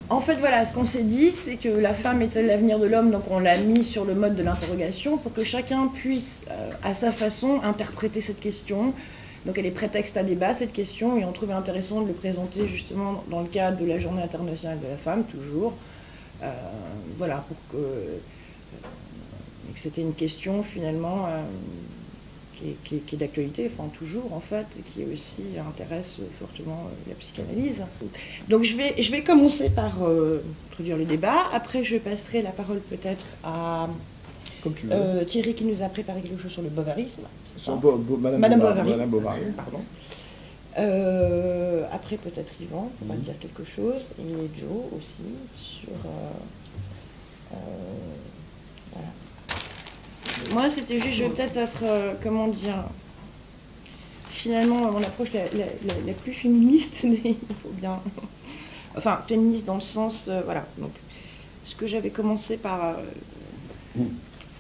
En fait, voilà, ce qu'on s'est dit, c'est que la femme était l'avenir de l'homme, donc on l'a mis sur le mode de l'interrogation pour que chacun puisse, à sa façon, interpréter cette question. Donc elle est prétexte à débat, cette question, et on trouvait intéressant de le présenter justement dans le cadre de la Journée internationale de la femme, toujours. Voilà, pour que c'était une question finalement qui est d'actualité, enfin toujours en fait, et qui aussi intéresse fortement la psychanalyse. Donc je vais commencer par introduire le débat. Après je passerai la parole peut-être à Thierry qui nous a préparé quelque chose sur le bovarisme. Madame Bovary. Madame Bovary. Pardon. Après peut-être Yvan pourra dire quelque chose, et Joe aussi sur... voilà. Moi, c'était juste, je vais peut-être être, comment dire, finalement, mon approche la plus féministe, mais il faut bien... Enfin, féministe dans le sens, voilà. Donc, ce que j'avais commencé par...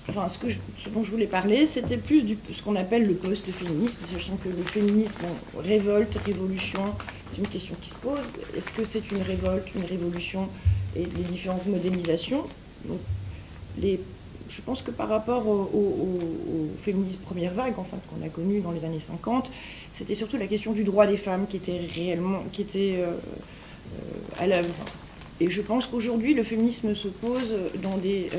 Enfin, ce dont je voulais parler, c'était plus ce qu'on appelle le post-féminisme, sachant que le féminisme, bon, révolte, révolution, c'est une question qui se pose. Est-ce que c'est une révolte, une révolution, et les différentes modélisations? Donc, je pense que par rapport au féminisme première vague, enfin, qu'on a connu dans les années 50, c'était surtout la question du droit des femmes qui était réellement, à l'œuvre. Et je pense qu'aujourd'hui, le féminisme se pose dans des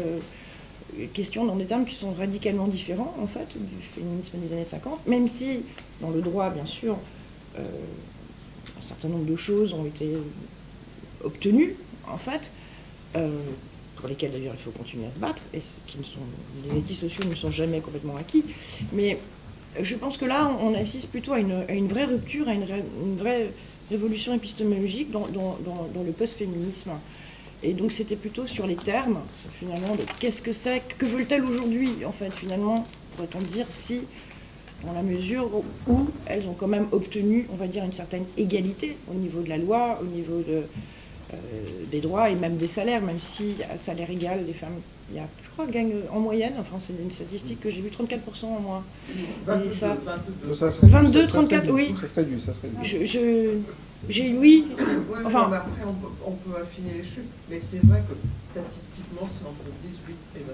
questions, dans des termes qui sont radicalement différents, en fait, du féminisme des années 50, même si, dans le droit, bien sûr, un certain nombre de choses ont été obtenues, en fait, pour lesquels d'ailleurs il faut continuer à se battre, et les acquis sociaux ne sont jamais complètement acquis. Mais je pense que là, on assiste plutôt à une vraie rupture, à une vraie révolution épistémologique dans le post-féminisme. Et donc c'était plutôt sur les termes, finalement, de qu'est-ce que c'est, que veulent-elles aujourd'hui, en fait, finalement, pourrait-on dire, si, dans la mesure où elles ont quand même obtenu, on va dire, une certaine égalité au niveau de la loi, au niveau des droits et même des salaires, même si à salaire égal, les femmes, je crois, gagnent en moyenne, enfin c'est une statistique que j'ai vue, 34% en moins. 22, et ça, 22, 34, oui. Ça serait dû, ça serait dû. Oui, enfin, après on peut affiner les chiffres, mais c'est vrai que statistiquement c'est entre 18 et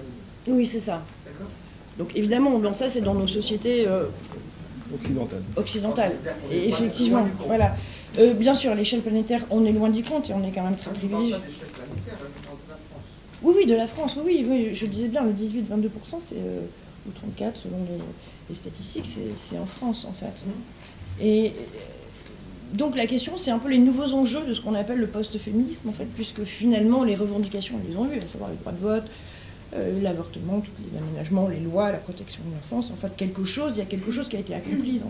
22. Oui, c'est ça. D'accord. Donc évidemment, bon, ça c'est dans nos sociétés occidentales. Et effectivement, voilà. Bien sûr, à l'échelle planétaire, on est loin du compte et on est quand même très privilégié. Oui, de la France, oui, je disais bien, le 18-22%, c'est, ou 34% selon les statistiques, c'est en France en fait. Et donc la question, c'est un peu les nouveaux enjeux de ce qu'on appelle le post-féminisme, en fait, puisque finalement les revendications, elles les ont vues, à savoir le droit de vote, l'avortement, tous les aménagements, les lois, la protection de l'enfance, en fait, il y a quelque chose qui a été accompli.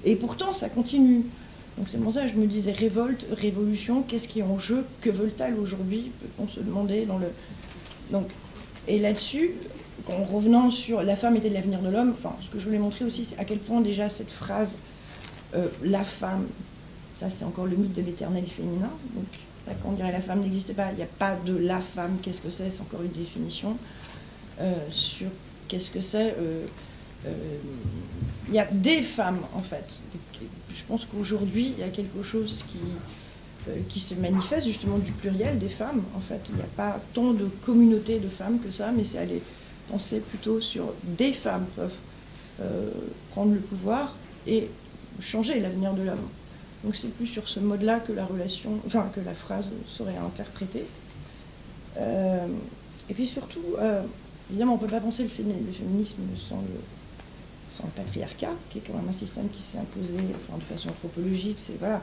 Et pourtant, ça continue. Donc c'est pour ça que je me disais révolte, révolution, qu'est-ce qui est en jeu, que veulent-elles aujourd'hui, peut-on se demander dans le... Donc, et là-dessus, en revenant sur la femme était l'avenir de l'homme, enfin, ce que je voulais montrer aussi, c'est à quel point déjà cette phrase, la femme, ça c'est encore le mythe de l'éternel féminin, donc quand on dirait la femme n'existait pas, il n'y a pas de la femme, qu'est-ce que c'est encore une définition, sur qu'est-ce que c'est... il y a des femmes, en fait. Je pense qu'aujourd'hui, il y a quelque chose qui se manifeste, justement, du pluriel des femmes. En fait, il n'y a pas tant de communautés de femmes que ça, mais c'est aller penser plutôt sur des femmes peuvent prendre le pouvoir et changer l'avenir de l'homme. Donc c'est plus sur ce mode-là que la phrase serait interprétée. Et puis surtout, évidemment, on ne peut pas penser le féminisme sans le patriarcat, qui est quand même un système qui s'est imposé de façon anthropologique, c'est voilà,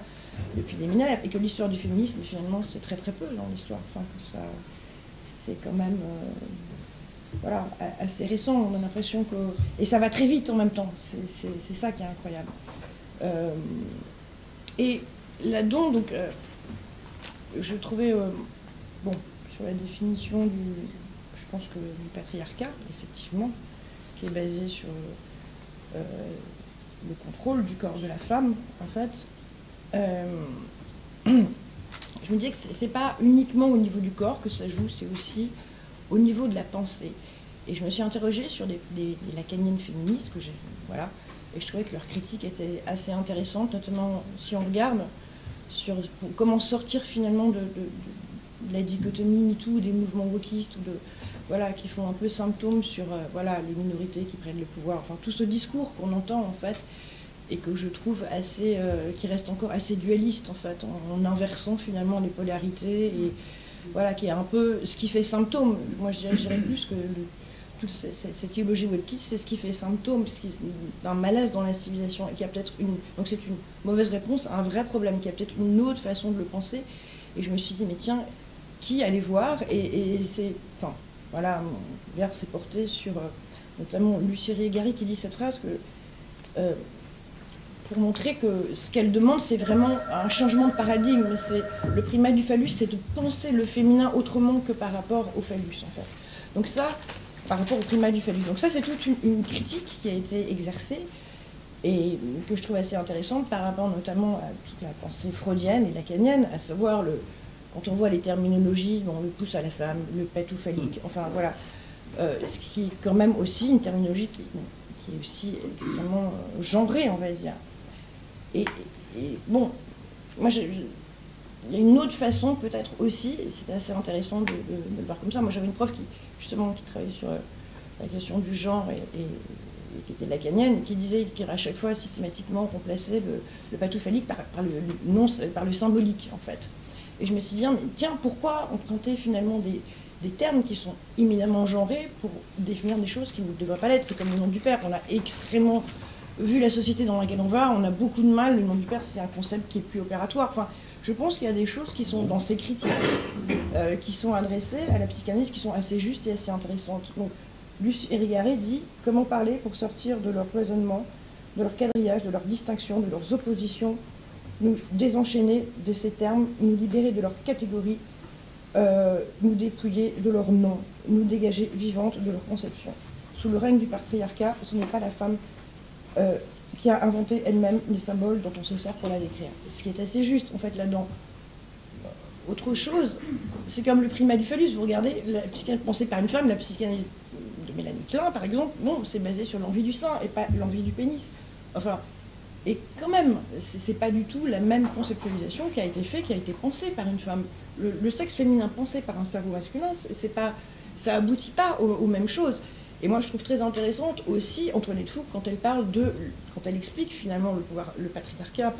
depuis des millénaires, et que l'histoire du féminisme, finalement, c'est très très peu dans l'histoire. Enfin, que ça, c'est quand même voilà, assez récent. On a l'impression que... Et ça va très vite en même temps, c'est ça qui est incroyable. Et là-dedans, donc, je trouvais, bon, sur la définition je pense que du patriarcat, effectivement, qui est basé sur le contrôle du corps de la femme, en fait, je me disais que c'est pas uniquement au niveau du corps que ça joue, c'est aussi au niveau de la pensée. Et je me suis interrogée sur les lacaniennes féministes, que j'ai, voilà, et je trouvais que leur critique était assez intéressante, notamment si on regarde sur comment sortir finalement la dichotomie MeToo, des mouvements wokistes, ou voilà, qui font un peu symptôme sur voilà, les minorités qui prennent le pouvoir, enfin tout ce discours qu'on entend en fait, et que je trouve assez, qui reste encore assez dualiste en fait, en inversant finalement les polarités, et voilà, qui est un peu ce qui fait symptôme. Moi je dirais plus que toute cette idéologie wokiste, c'est ce qui fait symptôme d'un malaise dans la civilisation, et qui a peut-être donc c'est une mauvaise réponse à un vrai problème, qui a peut-être une autre façon de le penser. Et je me suis dit, mais tiens, qui allait voir, et c'est, enfin, voilà, mon regard s'est porté sur notamment Lucie Rigari qui dit cette phrase que pour montrer que ce qu'elle demande, c'est vraiment un changement de paradigme. C'est le primat du phallus, c'est de penser le féminin autrement que par rapport au phallus, en fait. Donc ça, par rapport au primat du phallus. Donc ça, c'est toute une critique qui a été exercée et que je trouve assez intéressante par rapport notamment à toute la pensée freudienne et lacanienne, à savoir quand on voit les terminologies, bon, le pouce à la femme, le pétophallique, enfin voilà, ce qui est quand même aussi une terminologie qui est aussi extrêmement genrée, on va dire. Et bon, moi, il y a une autre façon peut-être aussi, et c'est assez intéressant de le voir comme ça. Moi, j'avais une prof qui travaillait sur la question du genre et qui était lacanienne, qui disait qu'à chaque fois, systématiquement, on remplaçait le pétophallique par le symbolique, en fait. Et je me suis dit, mais tiens, pourquoi emprunter finalement des termes qui sont éminemment genrés pour définir des choses qui ne devraient pas l'être? C'est comme le nom du père. On a extrêmement, vu la société dans laquelle on va, on a beaucoup de mal. Le nom du père, c'est un concept qui est plus opératoire. Enfin, je pense qu'il y a des choses qui sont dans ces critiques, qui sont adressées à la psychanalyse, qui sont assez justes et assez intéressantes. Donc, Lucie Irigaray dit comment parler pour sortir de leur cloisonnement, de leur quadrillage, de leur distinction, de leurs oppositions, nous désenchaîner de ces termes, nous libérer de leurs catégories, nous dépouiller de leurs noms, nous dégager vivantes de leur conception. Sous le règne du patriarcat, ce n'est pas la femme qui a inventé elle-même les symboles dont on se sert pour la décrire. Ce qui est assez juste, en fait, là-dedans. Autre chose, c'est comme le primat du phallus. Vous regardez, la psychanalyse pensée par une femme, la psychanalyse de Mélanie Klein, par exemple, bon, c'est basé sur l'envie du sein et pas l'envie du pénis. Enfin, et quand même, c'est pas du tout la même conceptualisation qui a été faite, qui a été pensée par une femme. Le sexe féminin pensé par un cerveau masculin, ça aboutit pas aux mêmes choses. Et moi, je trouve très intéressante aussi Antoinette Fouque quand elle explique finalement le patriarcat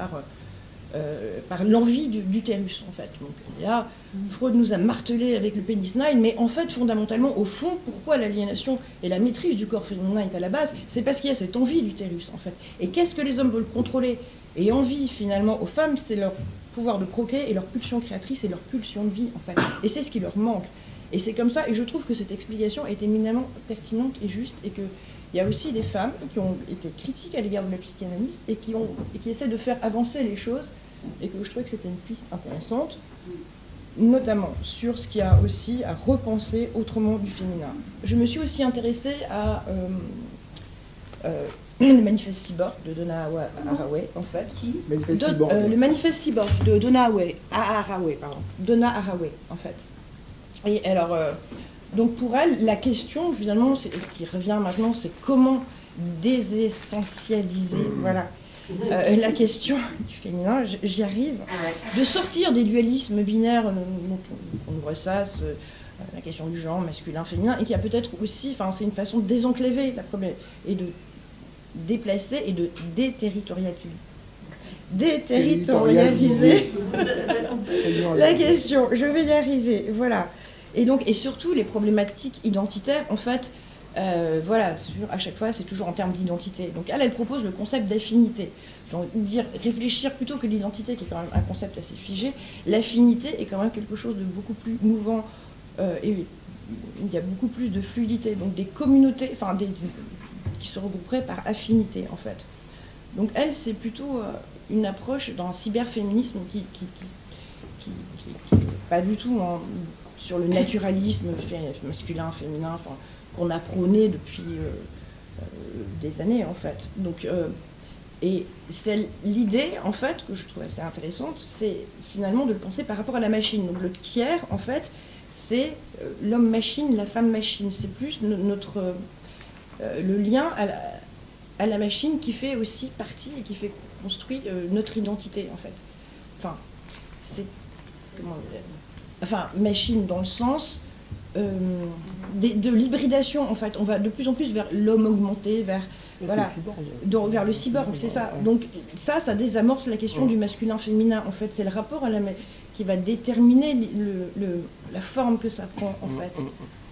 par l'envie d'utérus, en fait. Donc là, Freud nous a martelé avec le pénis 9, mais en fait, fondamentalement, au fond, pourquoi l'aliénation et la maîtrise du corps féminin est à la base, c'est parce qu'il y a cette envie d'utérus, en fait. Et qu'est-ce que les hommes veulent contrôler et envie, finalement, aux femmes, c'est leur pouvoir de procréer et leur pulsion créatrice et leur pulsion de vie, en fait. Et c'est ce qui leur manque. Et c'est comme ça, et je trouve que cette explication est éminemment pertinente et juste, et qu'il y a aussi des femmes qui ont été critiques à l'égard de la psychanalyste et qui essaient de faire avancer les choses, et que je trouvais que c'était une piste intéressante, notamment sur ce qu'il y a aussi à repenser autrement du féminin. Je me suis aussi intéressée à le manifeste cyborg de Donna Haraway, en fait. Le manifeste cyborg de Donna Haraway, Donna Haraway, en fait. Et alors, donc pour elle, la question, finalement, qui revient maintenant, c'est comment désessentialiser, voilà, la question du féminin, j'y arrive, de sortir des dualismes binaires, on voit ça, la question du genre, masculin, féminin, et qui a peut-être aussi, enfin, c'est une façon de désenclaver la problème, et de déplacer et de déterritorialiser la question. Je vais y arriver, voilà. Et donc, et surtout les problématiques identitaires, en fait, voilà, à chaque fois, c'est toujours en termes d'identité. Donc, elle propose le concept d'affinité. Donc, réfléchir plutôt que l'identité, qui est quand même un concept assez figé, l'affinité est quand même quelque chose de beaucoup plus mouvant, et il y a beaucoup plus de fluidité. Donc, des communautés, enfin, qui se regrouperaient par affinité, en fait. Donc, elle, c'est plutôt une approche dans un cyberféminisme qui n'est pas du tout sur le naturalisme masculin, féminin, enfin, qu'on a prôné depuis des années, en fait. Donc, et c'est l'idée, en fait, que je trouve assez intéressante, c'est finalement de le penser par rapport à la machine. Donc le tiers, en fait, c'est l'homme-machine, la femme-machine. C'est plus le lien à la machine qui fait aussi partie et qui fait construire notre identité, en fait. Enfin, c'est... Comment dire ? enfin, machine dans le sens de l'hybridation, en fait. On va de plus en plus vers l'homme augmenté, vers, voilà, vers le cyborg, c'est ça. Donc ça désamorce la question du masculin-féminin, en fait. C'est le rapport à qui va déterminer la forme que ça prend, en fait.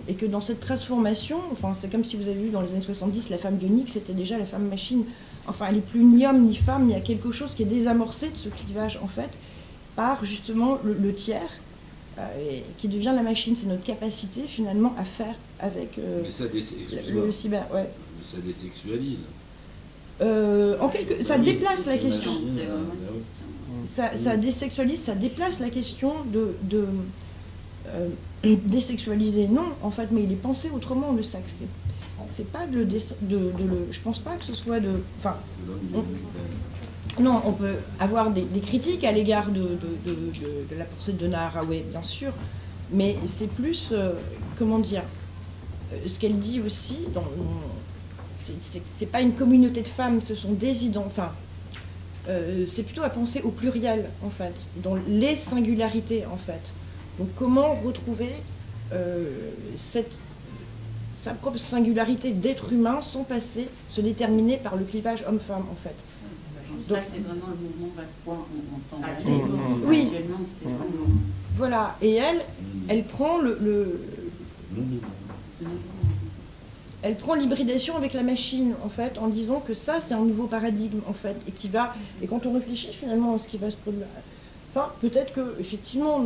Et que dans cette transformation, enfin, c'est comme si vous avez vu dans les années 70, la femme bionique, c'était déjà la femme machine. Enfin, elle n'est plus ni homme ni femme, il y a quelque chose qui est désamorcé de ce clivage, en fait, par justement le tiers, qui devient la machine. C'est notre capacité, finalement, à faire avec mais ça le cyber. Ouais. Ça désexualise. Ça déplace la question. Ça désexualise, ça déplace la question de désexualiser, non, en fait, mais il est pensé autrement, le sexe. C'est pas je pense pas que ce soit de... Enfin, non, on peut avoir des critiques à l'égard de la pensée de Donna Haraway, bien sûr, mais c'est plus, comment dire, ce qu'elle dit aussi, c'est pas une communauté de femmes, ce sont des enfin, c'est plutôt à penser au pluriel, en fait, dans les singularités, en fait. Donc comment retrouver sa propre singularité d'être humain sans se déterminer par le clivage homme-femme, en fait. Donc, ça, c'est vraiment le mouvement vers quoi on tend à aller. Oui. Actuellement, c'est vraiment... Voilà. Et elle prend elle prend l'hybridation avec la machine, en fait, en disant que ça, c'est un nouveau paradigme, en fait, et quand on réfléchit finalement à ce qui va se produire, enfin, peut-être que, effectivement,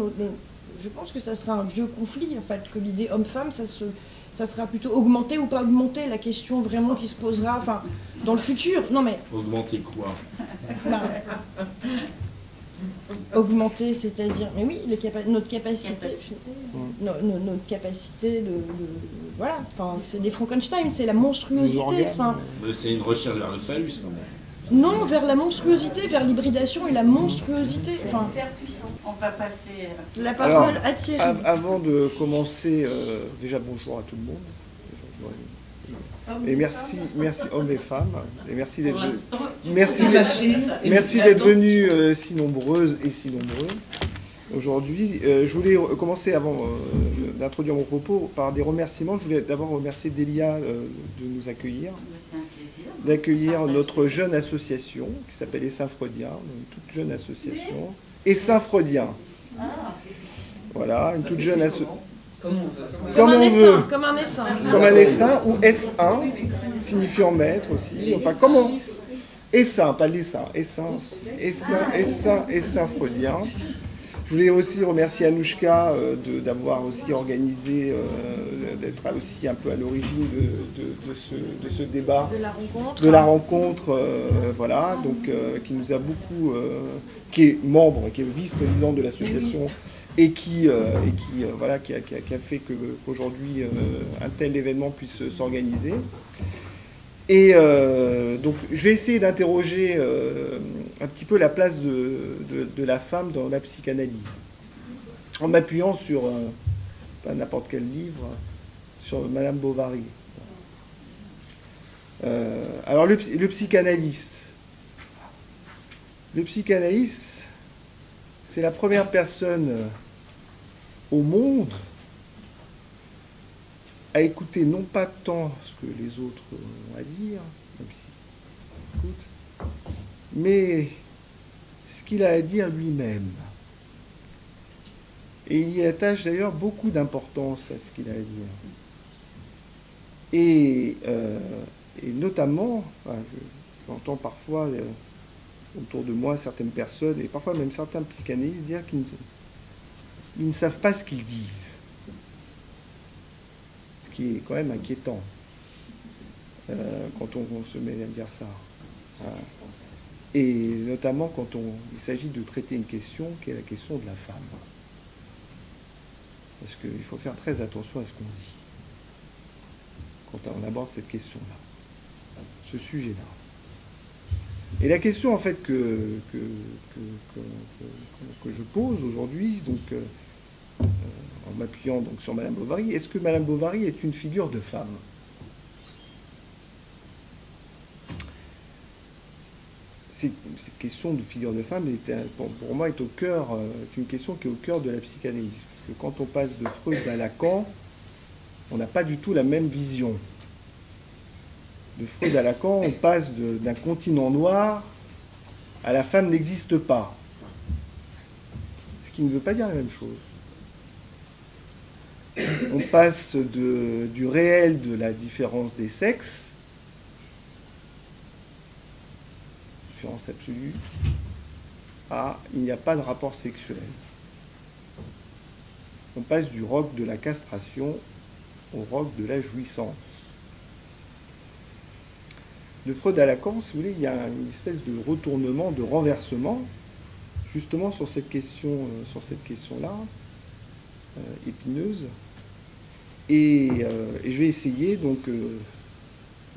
je pense que ça sera un vieux conflit, en fait, que l'idée homme-femme, ça sera plutôt augmenté ou pas augmenté, la question vraiment qui se posera, enfin, dans le futur. Non mais... Augmenter quoi? Augmenter, c'est-à-dire... Mais oui, notre capacité... Notre capacité de... Voilà, enfin, c'est des Frankenstein, c'est la monstruosité, enfin... C'est une recherche vers le phallus, quand même. Non, vers la monstruosité, vers l'hybridation et la monstruosité. Enfin, on va passer... La parole à Thierry. Avant de commencer, déjà bonjour à tout le monde. Et merci hommes et femmes. Et merci d'être venus si nombreuses et si nombreux. Aujourd'hui, je voulais commencer, avant d'introduire mon propos, par des remerciements. Je voulais d'abord remercier Delia de nous accueillir. D'accueillir notre jeune association qui s'appelle Essaim Freudien, une toute jeune association. Essaim Freudien. Voilà, une toute jeune association. Comme un essaim. Comme un essaim, ou S1, signifiant maître aussi. Enfin, comment? Essaim, pas l'essaim. Essaim Freudien. Je voulais aussi remercier Anouchka d'avoir aussi organisé, d'être aussi un peu à l'origine de ce débat, de la rencontre, voilà, donc qui nous a beaucoup, qui est membre, qui est le vice-président de l'association et qui a fait qu'aujourd'hui un tel événement puisse s'organiser. Et donc, je vais essayer d'interroger un petit peu la place de la femme dans la psychanalyse, en m'appuyant sur, pas n'importe quel livre, sur Madame Bovary. Alors, le psychanalyste. Le psychanalyste, c'est la première personne au monde à écouter non pas tant ce que les autres ont à dire, même s'ils écoutent, mais ce qu'il a à dire lui-même. Et il y attache d'ailleurs beaucoup d'importance à ce qu'il a à dire. Et notamment, j'entends parfois autour de moi certaines personnes, et parfois même certains psychanalystes, dire qu'ils ne savent pas ce qu'ils disent. Ce qui est quand même inquiétant quand on se met à dire ça. Et notamment quand il s'agit de traiter une question qui est la question de la femme. Parce qu'il faut faire très attention à ce qu'on dit quand on aborde cette question-là, ce sujet-là. Et la question en fait que je pose aujourd'hui, donc en m'appuyant donc sur Madame Bovary, est-ce que Madame Bovary est une figure de femme? Cette question de figure de femme, pour moi, est une question qui est au cœur de la psychanalyse. Parce que quand on passe de Freud à Lacan, on n'a pas du tout la même vision. De Freud à Lacan, on passe d'un continent noir à la femme n'existe pas. Ce qui ne veut pas dire la même chose. On passe du réel de la différence des sexes, différence absolue, à il n'y a pas de rapport sexuel. On passe du roc de la castration au roc de la jouissance. De Freud à Lacan, si vous voulez, il y a une espèce de retournement, de renversement, justement sur cette question-là, épineuse. Et je vais essayer donc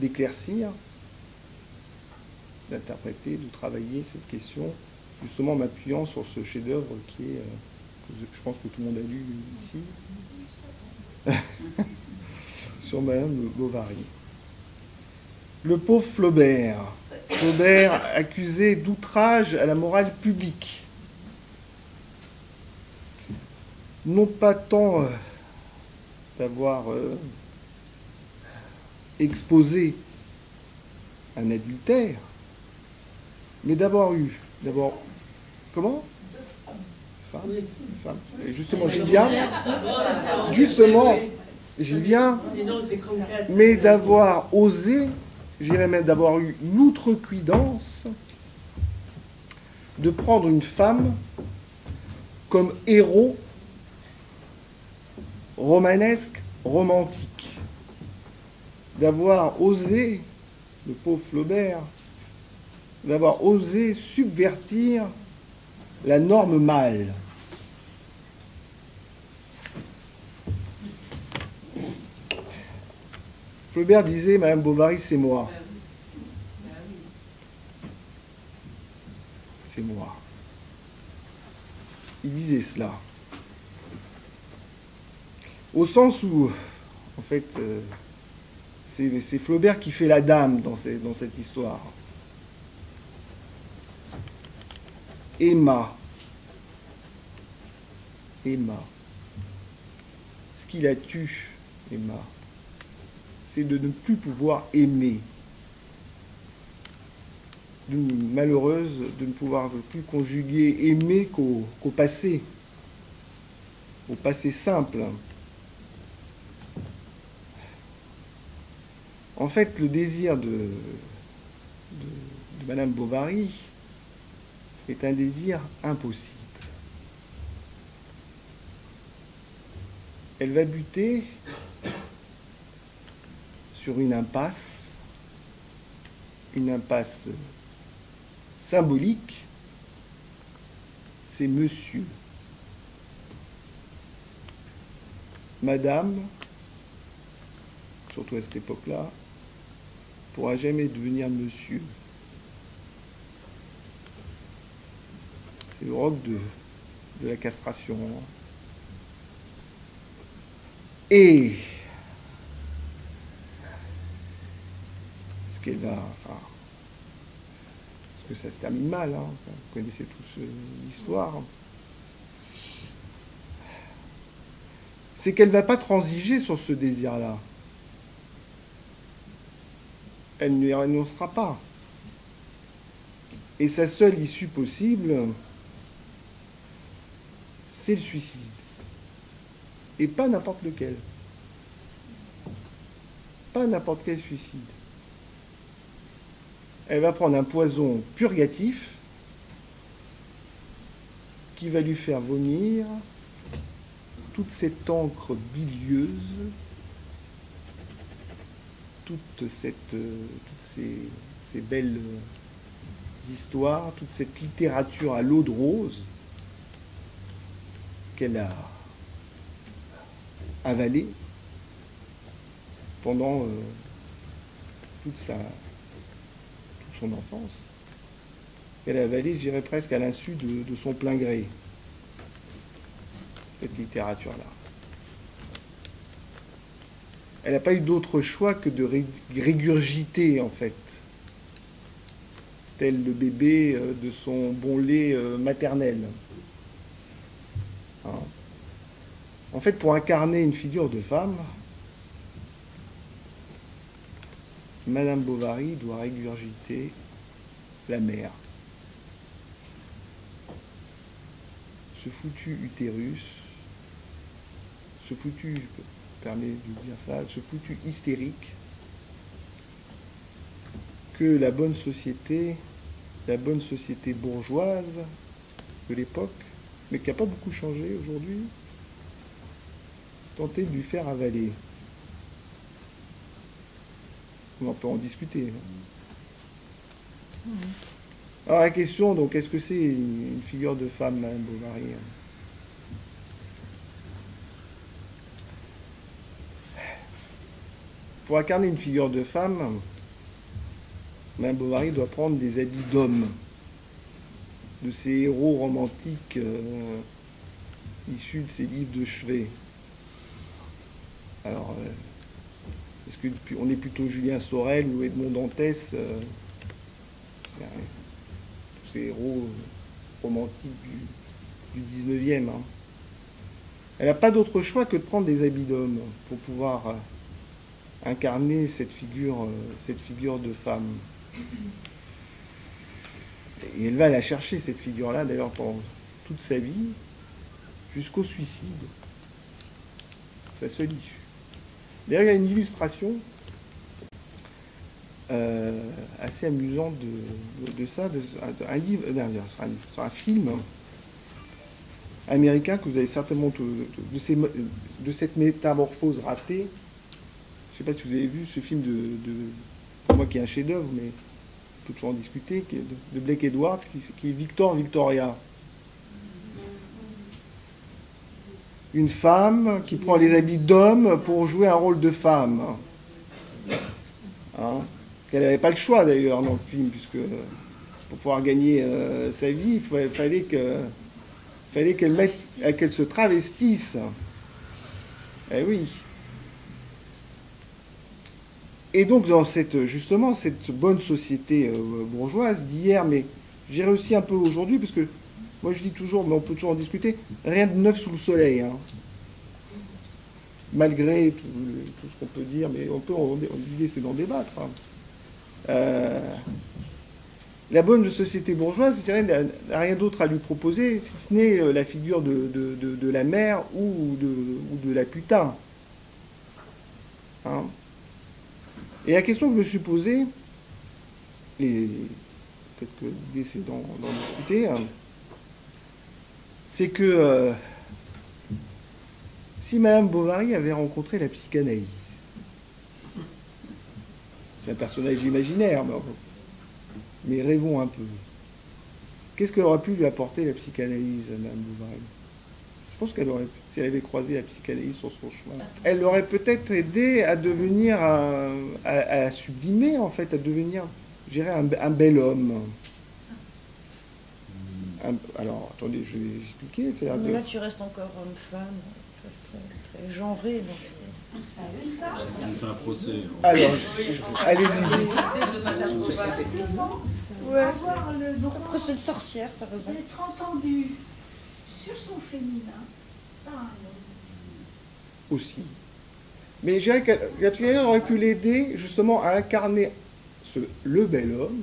d'éclaircir, d'interpréter, de travailler cette question, justement en m'appuyant sur ce chef-d'œuvre qui est, je pense que tout le monde a lu ici, sur Madame Bovary. Le pauvre Flaubert. Flaubert accusé d'outrage à la morale publique. Non pas tant d'avoir exposé un adultère, mais d'avoir eu, d'abord, comment ? Femme. Et justement, j'y viens. Justement, j'y viens. Mais d'avoir osé, j'irais même d'avoir eu l'outrecuidance de prendre une femme comme héros romanesque, romantique, d'avoir osé, le pauvre Flaubert, d'avoir osé subvertir la norme mâle. Flaubert disait, Madame Bovary, c'est moi. C'est moi. Il disait cela. Au sens où, en fait, c'est Flaubert qui fait la dame dans cette histoire. Emma. Ce qui la tue, Emma, c'est de ne plus pouvoir aimer. D'une malheureuse, de ne pouvoir plus conjuguer aimer qu'au passé, au passé simple. En fait, le désir de Madame Bovary est un désir impossible. Elle va buter sur une impasse symbolique, c'est monsieur. Madame, surtout à cette époque-là, pourra jamais devenir monsieur. C'est le roc de la castration. Et ce qu'elle va... Enfin, parce que ça se termine mal, hein, vous connaissez tous l'histoire. C'est qu'elle ne va pas transiger sur ce désir-là. Elle ne renoncera pas. Et sa seule issue possible, c'est le suicide. Et pas n'importe lequel. Pas n'importe quel suicide. Elle va prendre un poison purgatif qui va lui faire vomir toute cette encre bilieuse, toutes ces belles histoires, toute cette littérature à l'eau de rose qu'elle a avalée pendant toute son enfance. Elle a avalé, je dirais presque à l'insu de son plein gré, cette littérature-là. Elle n'a pas eu d'autre choix que de régurgiter, en fait, tel le bébé de son bon lait maternel. Hein. En fait, pour incarner une figure de femme, Madame Bovary doit régurgiter la mère. Ce foutu utérus, ce foutu, je me permets de dire ça, ce foutu hystérique que la bonne société bourgeoise de l'époque, mais qui n'a pas beaucoup changé aujourd'hui, tentait de lui faire avaler. On peut en discuter. Alors la question, donc, est-ce que c'est une figure de femme, Madame Bovary? Pour incarner une figure de femme, Madame Bovary doit prendre des habits d'homme, de ces héros romantiques issus de ces livres de chevet. Alors, est-ce qu'on est plutôt Julien Sorel ou Edmond Dantès, tous ces héros romantiques du 19e. Hein. Elle n'a pas d'autre choix que de prendre des habits d'homme pour pouvoir incarner cette figure de femme. Et elle va la chercher, cette figure-là, d'ailleurs, pendant toute sa vie, jusqu'au suicide. Sa seule issue. D'ailleurs, il y a une illustration assez amusante de ça, un livre, un film américain que vous avez certainement de cette métamorphose ratée. Je ne sais pas si vous avez vu ce film pour moi qui est un chef-d'œuvre, mais on peut toujours en discuter, de Blake Edwards, qui est Victor Victoria. Une femme qui prend les habits d'homme pour jouer un rôle de femme. Hein, qu'elle n'avait pas le choix d'ailleurs dans le film, puisque pour pouvoir gagner sa vie, il fallait qu'elle se travestisse. Eh oui. Et donc dans cette bonne société bourgeoise d'hier, mais j'ai réussi un peu aujourd'hui, parce que moi je dis toujours, mais on peut toujours en discuter, rien de neuf sous le soleil. Hein. Malgré tout ce qu'on peut dire, mais l'idée c'est d'en débattre. Hein. La bonne société bourgeoise, je dirais, n'a rien d'autre à lui proposer, si ce n'est la figure de la mère ou de la putain. Hein. Et la question que je me suis posée, et peut-être que l'idée c'est d'en discuter, hein, c'est que si Madame Bovary avait rencontré la psychanalyse, c'est un personnage imaginaire, mais rêvons un peu. Qu'est-ce qu'elle aurait pu lui apporter la psychanalyse à Madame Bovary? Je pense qu'elle aurait, si elle avait croisé la psychanalyse sur son chemin, elle l'aurait peut-être aidé à devenir, à sublimer en fait, à devenir, je dirais, un bel homme. Alors, attendez, je vais expliquer. Mais là, tu restes encore homme-femme, très genré. Donc... On fait un procès. Alors, allez-y. Ouais. Procès de sorcière, t'as raison. D'être entendu sur son féminin. Aussi. Mais je dirais que la psychanalyse aurait pu l'aider justement à incarner le bel homme,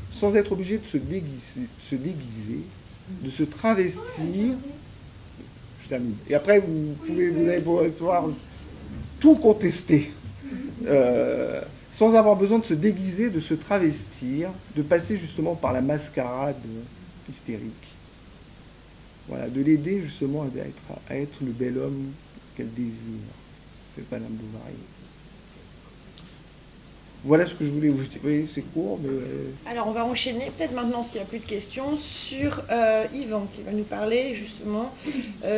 sans être obligé de se déguiser, de se travestir. Je termine. Et après, vous allez pouvoir tout contester, sans avoir besoin de se déguiser, de se travestir, de passer justement par la mascarade hystérique. Voilà, de l'aider justement à être le bel homme qu'elle désire. C'est Madame Bovary. Voilà ce que je voulais vous dire. Oui, c'est court, mais... Alors, on va enchaîner, peut-être maintenant, s'il n'y a plus de questions, sur Yvan, qui va nous parler, justement,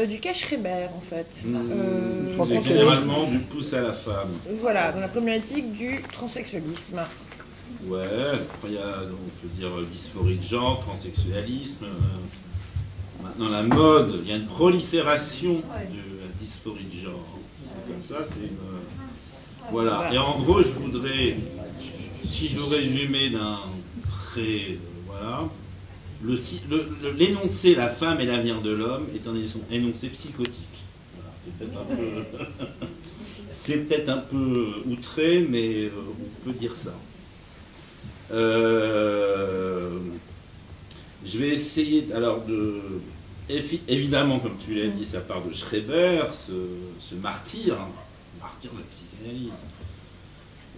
du cas Schreiber, en fait. Généralement, du pouce à la femme. Voilà, dans la problématique du transsexualisme. Ouais, après, il y a, on peut dire, dysphorie de genre, transsexualisme. Maintenant, la mode, il y a une prolifération de la dysphorie de genre. C'est comme ça, c'est une... Voilà. Et en gros, je voudrais, si je veux résumer d'un trait, voilà, l'énoncé « la femme est l'avenir de l'homme » est un énoncé psychotique. Voilà. C'est peut-être un peu outré, mais on peut dire ça. Je vais essayer, alors, évidemment, comme tu l'as dit, ça part de Schreber, ce martyr, martyr de la psychanalyse,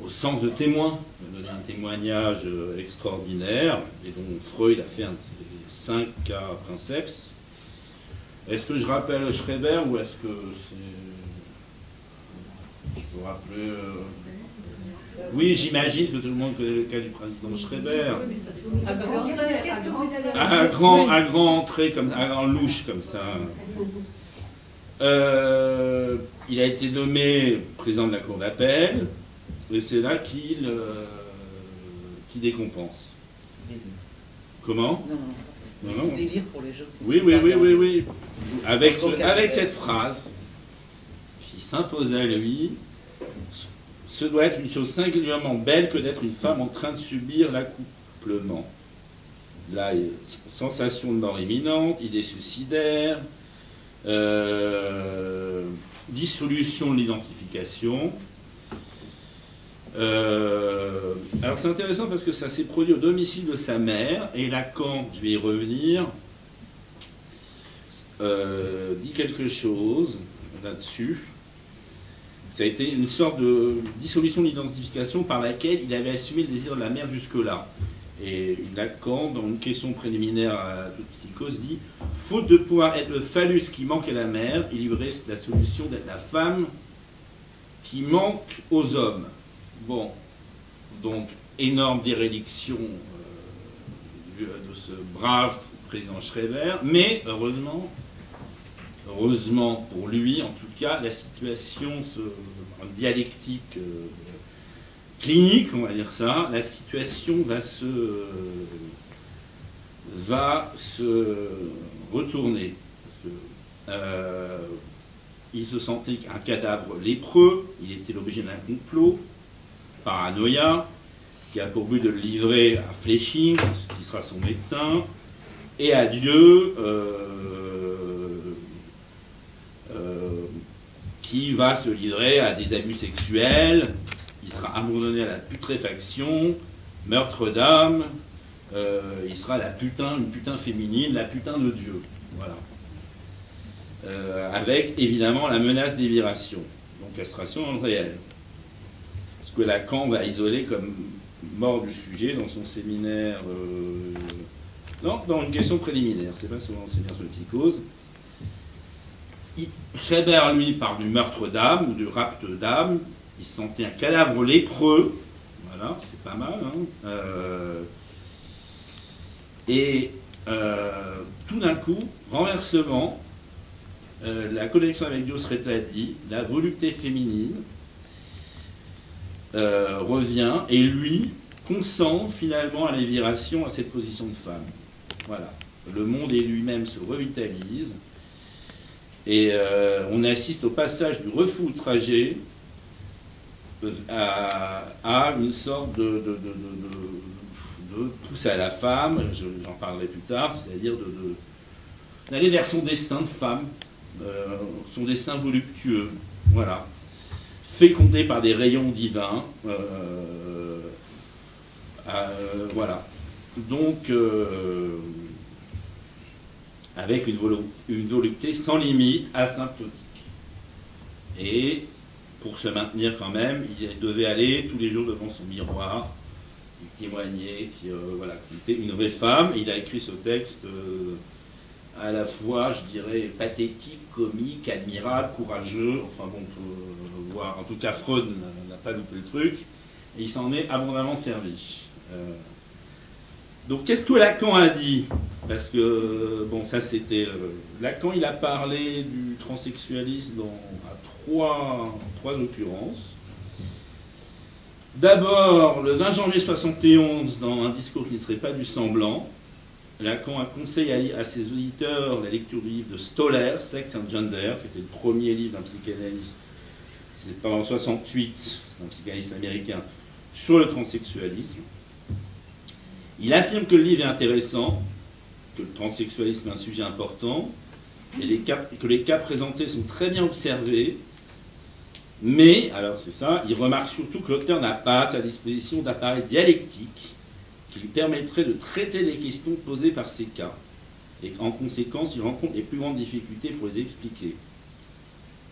au sens de témoin, il a donné un témoignage extraordinaire, et dont Freud a fait un de ses 5 cas princeps. Est-ce que je rappelle Schreber, ou est-ce que c'est... Je vous rappeler... Oui, j'imagine que tout le monde connaît le cas du président Schreber. À grand entrée, comme, en louche comme ça. Il a été nommé président de la cour d'appel, et c'est là qu'il décompense. Comment? Non. Délire pour les gens. Oui. Avec cette phrase qui s'impose à lui, ce doit être une chose singulièrement belle que d'être une femme en train de subir l'accouplement. Là, sensation de mort imminente, idée suicidaire, dissolution de l'identification. Alors c'est intéressant parce que ça s'est produit au domicile de sa mère, et Lacan, je vais y revenir, dit quelque chose là-dessus. Ça a été une sorte de dissolution de l'identification par laquelle il avait assumé le désir de la mère jusque-là. Et Lacan, dans une question préliminaire à toute psychose, dit « Faute de pouvoir être le phallus qui manque à la mère, il lui reste la solution d'être la femme qui manque aux hommes. » Bon, donc énorme déréliction de ce brave président Schreber, mais heureusement pour lui, en tout cas, la situation, en dialectique clinique, on va dire ça, la situation va se retourner. Parce que il se sentait un cadavre lépreux, il était l'objet d'un complot, paranoïa, qui a pour but de le livrer à Fléching, qui sera son médecin, et à Dieu, qui va se livrer à des abus sexuels, il sera abandonné à la putréfaction, meurtre d'âme, il sera une putain féminine, la putain de Dieu. Voilà. Avec évidemment la menace d'éviration, donc castration dans le réel. Ce que Lacan va isoler comme mort du sujet dans son séminaire, non, dans une question préliminaire, c'est pas souvent un séminaire sur la psychose. Schreber, lui, parle du meurtre d'âme ou du rapt d'âme. Il se sentait un cadavre lépreux. Voilà, c'est pas mal. Hein. Tout d'un coup, renversement, la connexion avec Dieu serait établie, la volupté féminine revient, et lui consent finalement à l'éviration, à cette position de femme. Voilà. Le monde et lui-même se revitalisent. Et on assiste au passage du refus outragé à une sorte de pousse à la femme, j'en parlerai plus tard, c'est-à-dire d'aller vers son destin de femme, son destin voluptueux, voilà, fécondé par des rayons divins, voilà. Donc, avec une volupté sans limite, asymptotique. Et pour se maintenir quand même, il devait aller tous les jours devant son miroir, il témoignait qu'il était une vraie femme. Il a écrit ce texte à la fois, je dirais, pathétique, comique, admirable, courageux. Enfin bon, on peut voir, en tout cas Freud n'a pas loupé le truc, et il s'en est abondamment servi. Donc qu'est-ce que Lacan a dit? Parce que, bon, ça c'était... Lacan, il a parlé du transsexualisme à trois occurrences. D'abord, le 20 janvier 1971, dans un discours qui ne serait pas du semblant, Lacan a conseillé à ses auditeurs la lecture du livre de Stoller, Sex and Gender, qui était le premier livre d'un psychanalyste, c'était en 1968, un psychanalyste américain, sur le transsexualisme. Il affirme que le livre est intéressant, que le transsexualisme est un sujet important, et que les cas présentés sont très bien observés, mais, alors c'est ça, il remarque surtout que l'auteur n'a pas à sa disposition d'appareil dialectique qui lui permettrait de traiter les questions posées par ces cas, et qu'en conséquence, il rencontre les plus grandes difficultés pour les expliquer.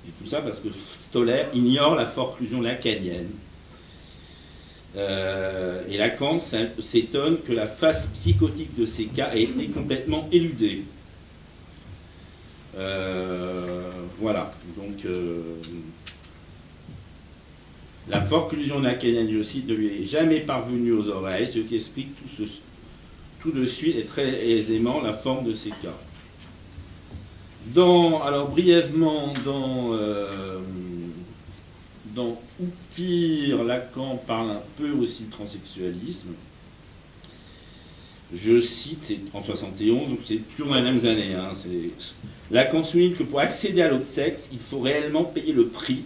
Et tout ça parce que Stoller ignore la forclusion lacanienne. Et Lacan s'étonne que la face psychotique de ces cas ait été complètement éludée. Voilà. Donc, la forclusion lacanienne, je cite, ne lui est jamais parvenue aux oreilles, ce qui explique tout de suite et très aisément la forme de ces cas. Alors brièvement, dans Ou pire, Lacan parle un peu aussi du transsexualisme. Je cite, c'est en 71, donc c'est toujours dans les mêmes années. Hein, Lacan souligne que pour accéder à l'autre sexe, il faut réellement payer le prix,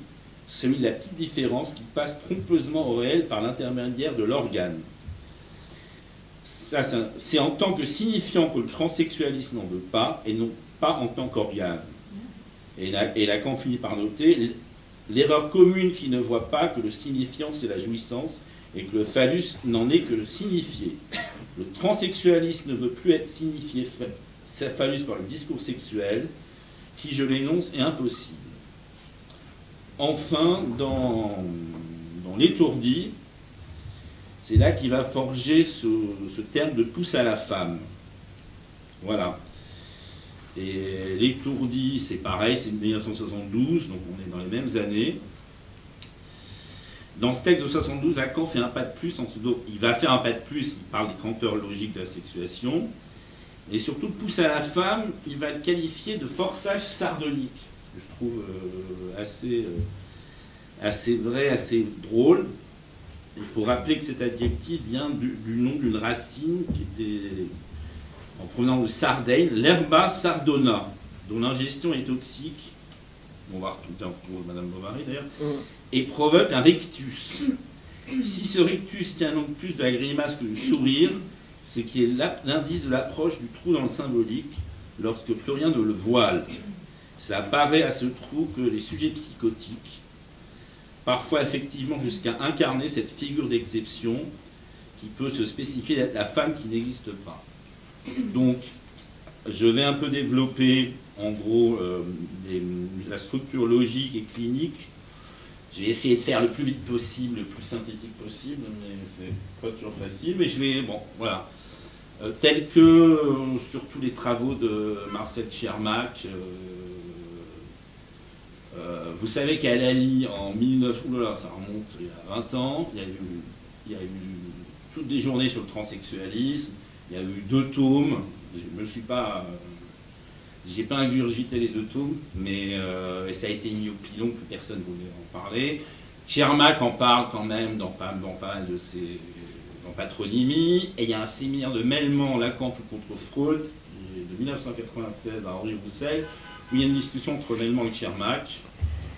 celui de la petite différence qui passe trompeusement au réel par l'intermédiaire de l'organe. C'est en tant que signifiant que le transsexualisme n'en veut pas, et non pas en tant qu'organe. Et Lacan finit par noter l'erreur commune qui ne voit pas que le signifiant c'est la jouissance et que le phallus n'en est que le signifié. Le transsexualisme ne veut plus être signifié phallus par le discours sexuel qui, je l'énonce, est impossible. Enfin, dans L'étourdi, c'est là qu'il va forger ce terme de pousse à la femme. Voilà. Et L'étourdi, c'est pareil, c'est 1972, donc on est dans les mêmes années. Dans ce texte de 72, Lacan fait un pas de plus. Il va faire un pas de plus, il parle des canteurs logiques de la sexuation. Et surtout, pousse à la femme, il va le qualifier de forçage sardonique. Que je trouve assez vrai, assez drôle. Il faut rappeler que cet adjectif vient du nom d'une racine qui était, en provenant de Sardaigne, l'herba sardona, dont l'ingestion est toxique, on va retrouver pour Madame Bovary d'ailleurs, et provoque un rictus. Si ce rictus tient donc plus de la grimace que du sourire, c'est qu'il est l'indice de l'approche du trou dans le symbolique, lorsque plus rien ne le voile. Ça apparaît à ce trou que les sujets psychotiques, parfois effectivement jusqu'à incarner cette figure d'exception qui peut se spécifier d'être la femme qui n'existe pas. Donc, je vais un peu développer, en gros, la structure logique et clinique. Je vais essayer de faire le plus vite possible, le plus synthétique possible, mais c'est pas toujours facile. Mais je vais, bon, voilà. Tel que sur tous les travaux de Marcel Tchermak, vous savez qu'à Lali, en 19... Oulala, ça remonte il y a 20 ans, il y a eu toutes des journées sur le transsexualisme, il y a eu 2 tomes, j'ai pas ingurgité les 2 tomes, mais ça a été mis au pilon, que personne ne voulait en parler. Tchermak en parle quand même dans pas mal de ses... dans Patronymie, et il y a un séminaire de mêlement Lacan contre Freud, de 1996 à Henri Roussel, où il y a une discussion entre Mêlement et Tchermak.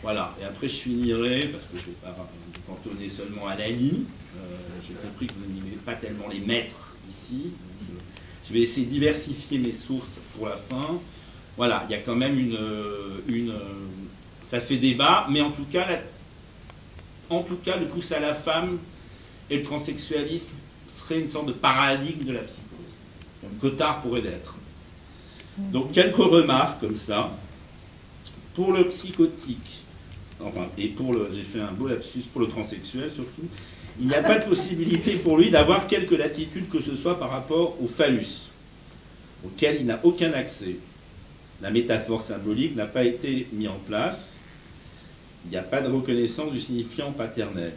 Voilà, et après je finirai, parce que je ne vais pas me cantonner seulement à Lali, j'ai compris que vous n'aimez pas tellement les maîtres ici, donc je vais essayer de diversifier mes sources pour la fin. Voilà, il y a quand même ça fait débat, mais en tout cas, le pouce à la femme et le transsexualisme serait une sorte de paradigme de la psychose, comme Cotard pourrait l'être. Donc quelques remarques comme ça. Pour le psychotique, enfin, et j'ai fait un beau lapsus pour le transsexuel surtout, il n'y a pas de possibilité pour lui d'avoir quelque latitude que ce soit par rapport au phallus, auquel il n'a aucun accès. La métaphore symbolique n'a pas été mise en place, il n'y a pas de reconnaissance du signifiant paternel.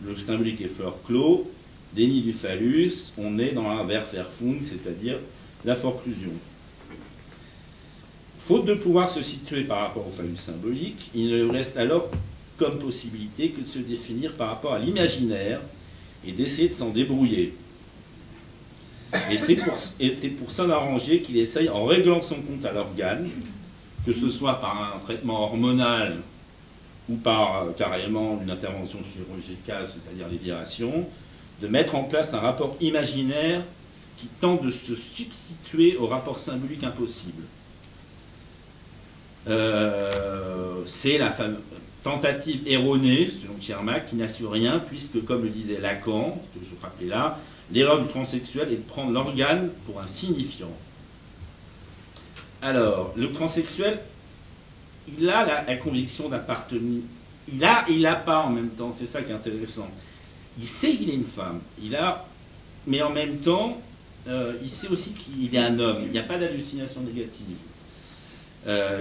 Le symbolique est fleur clos, déni du phallus, on est dans un Verfung, c'est-à-dire la forclusion. Faute de pouvoir se situer par rapport au phallus symbolique, il ne reste alors comme possibilité que de se définir par rapport à l'imaginaire et d'essayer de s'en débrouiller. Et c'est pour s'en arranger qu'il essaye, en réglant son compte à l'organe, que ce soit par un traitement hormonal ou par carrément une intervention chirurgicale, c'est-à-dire l'éviration, de mettre en place un rapport imaginaire qui tente de se substituer au rapport symbolique impossible. c'est la fameuse tentative erronée, selon Kiermak, qui n'assure rien, puisque, comme le disait Lacan, ce que je rappelais là, l'erreur du transsexuel est de prendre l'organe pour un signifiant. Alors, le transsexuel, il a la conviction d'appartenir. Il n'a pas en même temps, c'est ça qui est intéressant. Il sait qu'il est une femme, mais en même temps, il sait aussi qu'il est un homme. Il n'y a pas d'hallucination négative.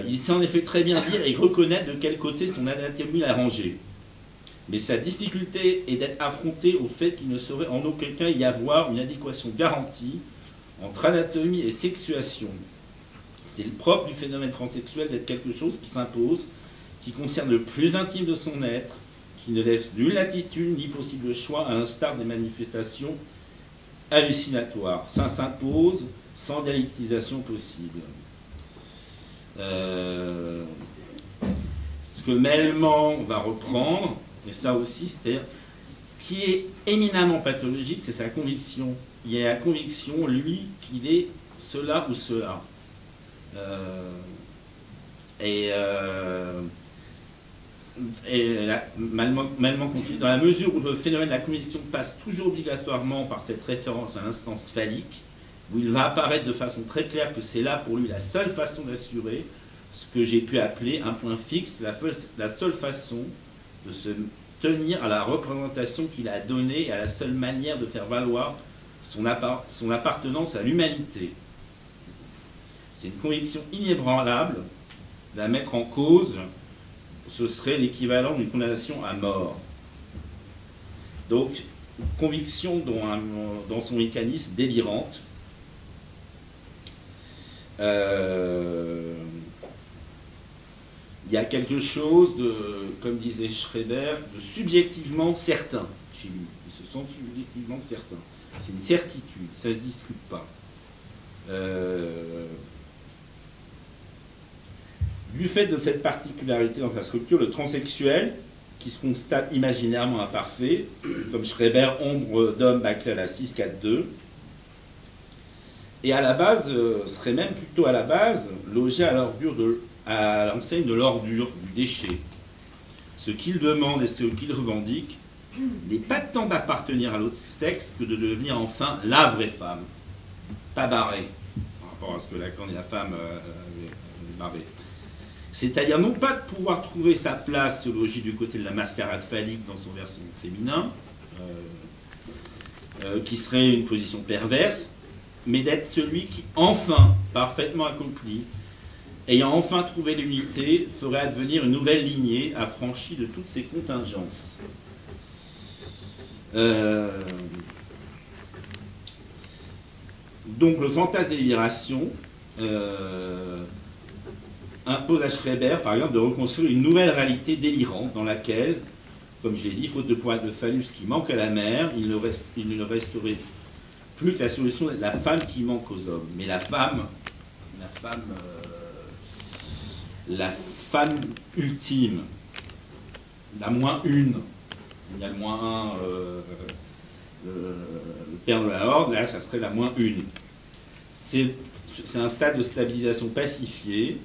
Il sait en effet très bien dire et reconnaître de quel côté son anatomie l'a rangé. Mais sa difficulté est d'être affronté au fait qu'il ne saurait en aucun cas y avoir une adéquation garantie entre anatomie et sexuation. C'est le propre du phénomène transsexuel d'être quelque chose qui s'impose, qui concerne le plus intime de son être, qui ne laisse nulle latitude ni possible choix à l'instar des manifestations hallucinatoires. Ça s'impose sans dialectisation possible. Ce que Mellman va reprendre, et ça aussi, c'est-à-dire, ce qui est éminemment pathologique, c'est sa conviction. Il y a la conviction, lui, qu'il est cela ou cela. Mellman continue, dans la mesure où le phénomène de la conviction passe toujours obligatoirement par cette référence à l'instance phallique, où il va apparaître de façon très claire que c'est là pour lui la seule façon d'assurer ce que j'ai pu appeler un point fixe, la seule façon de se tenir à la représentation qu'il a donnée et à la seule manière de faire valoir son appartenance à l'humanité. C'est une conviction inébranlable. La mettre en cause, ce serait l'équivalent d'une condamnation à mort. Donc, conviction dans son mécanisme délirante. Il y a quelque chose de, comme disait Schreber, de subjectivement certain chez lui. Il se sent subjectivement certain. C'est une certitude, ça ne se discute pas. Du fait de cette particularité dans sa structure, le transsexuel, qui se constate imaginairement imparfait, comme Schreber, ombre d'homme bâclé à la 6-4-2, et à la base, serait même plutôt à la base logé à l'enseigne de l'ordure, du déchet. Ce qu'il demande et ce qu'il revendique n'est pas tant d'appartenir à l'autre sexe que de devenir enfin la vraie femme, pas barrée, par rapport à ce que Lacan et la femme avaient barré. C'est-à-dire non pas de pouvoir trouver sa place au logis du côté de la mascarade phallique dans son versant féminin, qui serait une position perverse, mais d'être celui qui, enfin, parfaitement accompli, ayant enfin trouvé l'unité, ferait advenir une nouvelle lignée affranchie de toutes ses contingences. Donc le fantasme des libérations impose à Schreber, par exemple, de reconstruire une nouvelle réalité délirante dans laquelle, comme je l'ai dit, faute de poils de phallus qui manque à la mère, il ne resterait plus que la solution de la femme qui manque aux hommes. Mais la femme ultime, la moins une, il y a le moins un, le père de la horde, là ça serait la moins une. C'est un stade de stabilisation pacifié.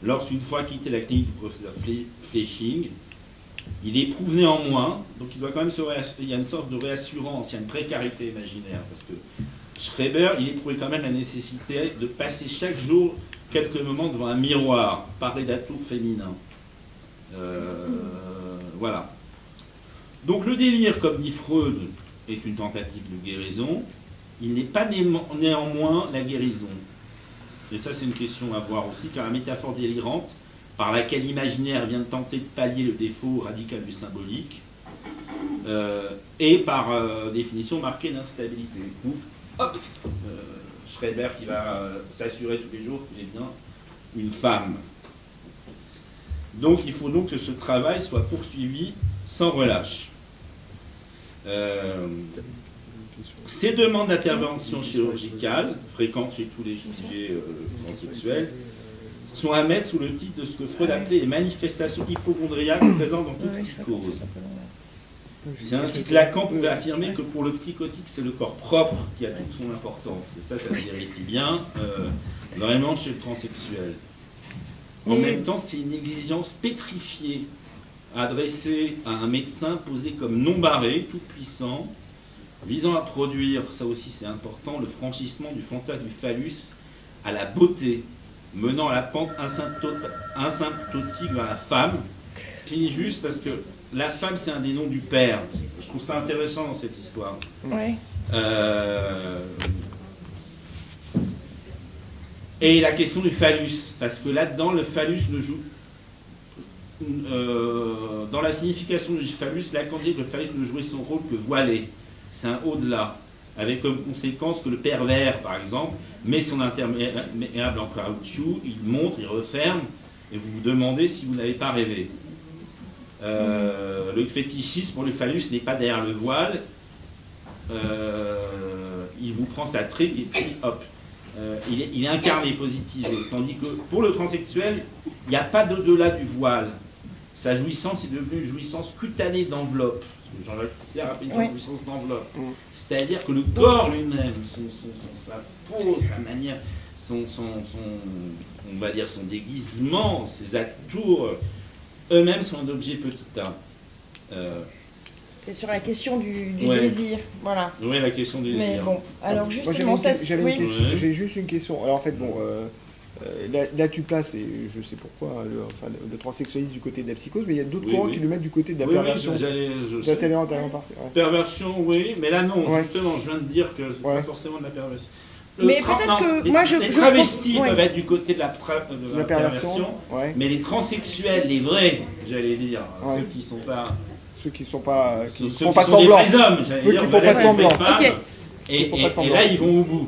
Lorsqu'une fois quitté la clinique du professeur Fleisching, il éprouve néanmoins, donc il doit quand même il y a une sorte de réassurance, il y a une précarité imaginaire, parce que Schreber, il éprouvait quand même la nécessité de passer chaque jour quelques moments devant un miroir, paré d'atours féminins. Voilà. Donc le délire, comme dit Freud, est une tentative de guérison. Il n'est pas néanmoins la guérison. Et ça, c'est une question à voir aussi, car la métaphore délirante, par laquelle l'imaginaire vient de tenter de pallier le défaut radical du symbolique, est par définition marquée d'instabilité. Schreber qui va s'assurer tous les jours qu'il est bien une femme. Donc il faut donc que ce travail soit poursuivi sans relâche. Ces demandes d'intervention chirurgicale, fréquentes chez tous les sujets transsexuels, sont à mettre sous le titre de ce que Freud appelait les manifestations hypochondriaques présentes dans toute psychose. C'est ainsi que Lacan pouvait affirmer que pour le psychotique, c'est le corps propre qui a toute son importance. Et ça se vérifie bien, vraiment chez le transsexuel. En même temps, c'est une exigence pétrifiée, adressée à un médecin posé comme non barré, tout puissant, visant à produire, ça aussi c'est important, le franchissement du fantasme du phallus à la beauté, menant à la pente asymptotique vers la femme. Je finis juste parce que la femme, c'est un des noms du père. Je trouve ça intéressant dans cette histoire. Ouais. Et la question du phallus, parce que là-dedans, le phallus ne joue... dans la signification du phallus, Lacan dit que le phallus ne jouait son rôle que voilé. C'est un au-delà, avec comme conséquence que le pervers, par exemple, met son imperméable en caoutchouc, il montre, il referme, et vous vous demandez si vous n'avez pas rêvé. Le fétichisme pour le phallus n'est pas derrière le voile, il vous prend sa trique et puis hop, il est incarné, positivisé. Tandis que pour le transsexuel, il n'y a pas d'au-delà du voile. Sa jouissance est devenue une jouissance cutanée d'enveloppe. Jean-Jacques Tissler appelle une jouissance d'enveloppe. C'est-à-dire que le corps lui-même, sa peau, sa manière, on va dire son déguisement, ses atours, eux-mêmes sont un objet petit a. C'est sur la question du désir, voilà. Oui, la question du désir. Mais bon, alors justement, j'ai juste une question. Alors en fait, bon, là tu places, et je sais pourquoi, le transsexualisme du côté de la psychose, mais il y a d'autres courants qui le mettent du côté de la perversion. Perversion, oui, mais là non, justement, je viens de dire que c'est pas forcément de la perversion. Mais peut-être que moi les travestis peuvent être du côté de la perversion, mais les transsexuels, les vrais, j'allais dire, ceux qui sont pas... Ceux qui font pas semblant. Ceux qui font pas semblant. Et là, ils vont au bout.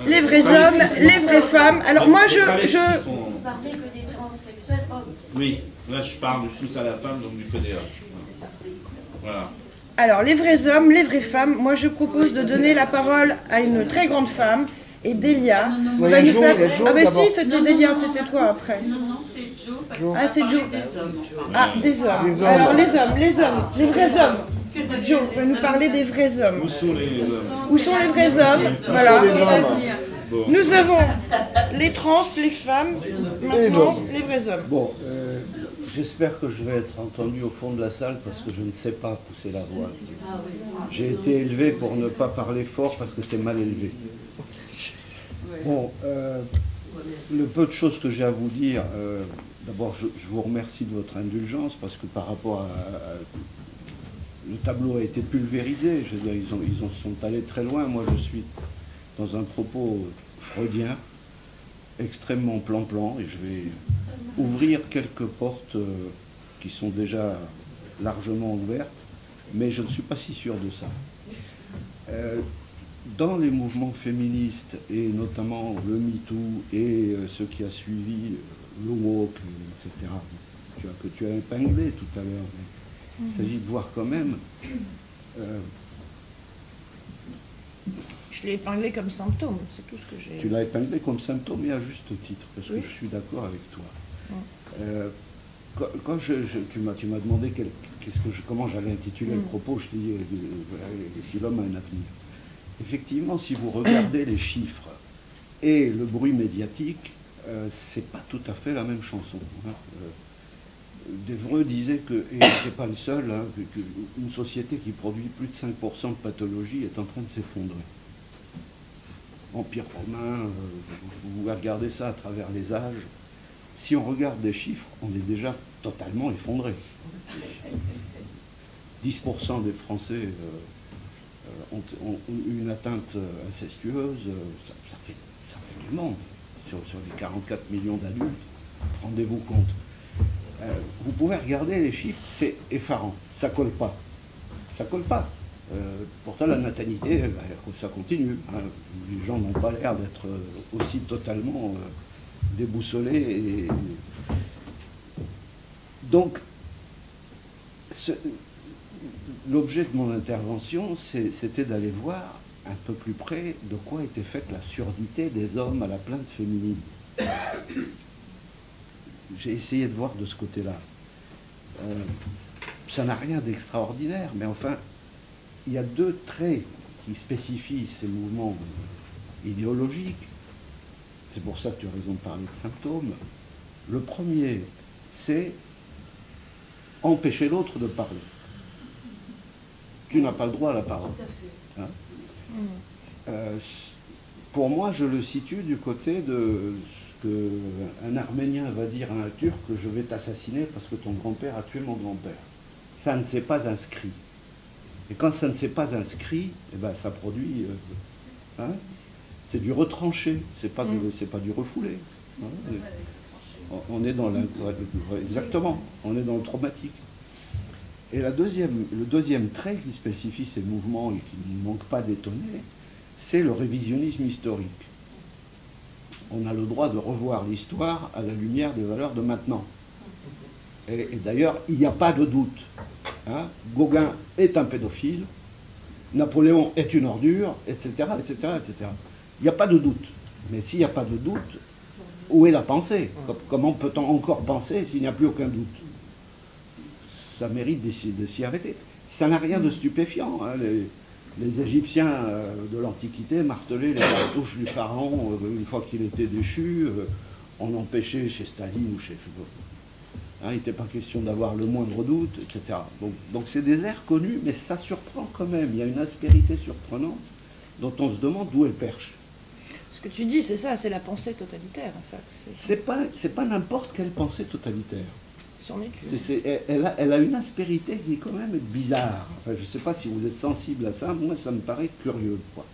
Les vrais hommes, les vraies femmes. Alors moi, Vous parlez que des transsexuels hommes. Oui, là je parle plus à la femme, donc du PDA. Voilà. Alors, les vrais hommes, les vraies femmes, moi je propose de donner la parole à une très grande femme, et Delia va nous faire... Ah ben si, c'était Delia, c'était toi après. Non, c'est Joe. Ah, c'est Joe. Ah, des hommes. Des hommes. Alors, les vrais hommes. Joe va nous parler des vrais hommes. Où sont les hommes? Où sont les vrais hommes? Voilà. Bon. Nous avons les trans, les femmes, maintenant les vrais hommes. Bon, j'espère que je vais être entendu au fond de la salle parce que je ne sais pas pousser la voix. J'ai été élevé pour ne pas parler fort parce que c'est mal élevé. Bon, le peu de choses que j'ai à vous dire, d'abord je vous remercie de votre indulgence parce que par rapport à le tableau a été pulvérisé, je veux dire, ils sont allés très loin. Moi je suis dans un propos freudien, extrêmement plan-plan, et je vais ouvrir quelques portes qui sont déjà largement ouvertes, mais je ne suis pas si sûr de ça. Dans les mouvements féministes, et notamment le MeToo et ce qui a suivi, le woke, etc., que tu as épinglé tout à l'heure, mais il s'agit de voir quand même... Je l'ai épinglé comme symptôme, c'est tout ce que j'ai... Tu l'as épinglé comme symptôme et à juste titre, parce que je suis d'accord avec toi. Quand tu m'as demandé comment j'allais intituler le propos, je t'ai dit si l'homme a un avenir. Effectivement, si vous regardez les chiffres et le bruit médiatique, c'est pas tout à fait la même chanson. Devreux disait que, et c'est pas le seul, qu'une société qui produit plus de 5% de pathologie est en train de s'effondrer. Empire romain, vous regardez ça à travers les âges. Si on regarde les chiffres, on est déjà totalement effondré. 10% des Français ont une atteinte incestueuse, ça fait du monde sur les 44 millions d'adultes. Rendez-vous compte. Vous pouvez regarder les chiffres, c'est effarant. Ça colle pas. Ça colle pas. Pourtant, la natalité, ça continue. Les gens n'ont pas l'air d'être aussi totalement déboussolés. Donc, l'objet de mon intervention, c'était d'aller voir un peu plus près de quoi était faite la surdité des hommes à la plainte féminine. J'ai essayé de voir de ce côté-là. Ça n'a rien d'extraordinaire, mais enfin, il y a deux traits qui spécifient ces mouvements idéologiques. C'est pour ça que tu as raison de parler de symptômes. Le premier, c'est empêcher l'autre de parler. Tu n'as pas le droit à la parole. Hein? Pour moi, je le situe du côté de ce qu'un Arménien va dire à un Turc que je vais t'assassiner parce que ton grand-père a tué mon grand-père. Ça ne s'est pas inscrit. Et quand ça ne s'est pas inscrit, eh ben, ça produit... hein, c'est du retranché, c'est pas du refoulé. Hein, on est dans exactement, on est dans le traumatique. Et le deuxième trait qui spécifie ces mouvements et qui ne manque pas d'étonner, c'est le révisionnisme historique. On a le droit de revoir l'histoire à la lumière des valeurs de maintenant. Et d'ailleurs, il n'y a pas de doute. Hein, Gauguin est un pédophile, Napoléon est une ordure, etc., etc., etc. Il n'y a pas de doute. Mais s'il n'y a pas de doute, où est la pensée? Comment peut-on encore penser s'il n'y a plus aucun doute? Ça mérite de s'y arrêter. Ça n'a rien de stupéfiant. Hein. Les Égyptiens de l'Antiquité martelaient les cartouches du pharaon une fois qu'il était déchu. On empêchait chez Staline ou chez... Hein, il n'était pas question d'avoir le moindre doute, etc. Donc c'est des airs connus, mais ça surprend quand même. Il y a une aspérité surprenante dont on se demande d'où elle perche. Ce que tu dis, c'est ça, c'est la pensée totalitaire, en fait. C'est pas n'importe quelle pensée totalitaire. C'en est qu'une. Elle a une aspérité qui est quand même bizarre. Enfin, je ne sais pas si vous êtes sensible à ça, moi ça me paraît curieux, quoi.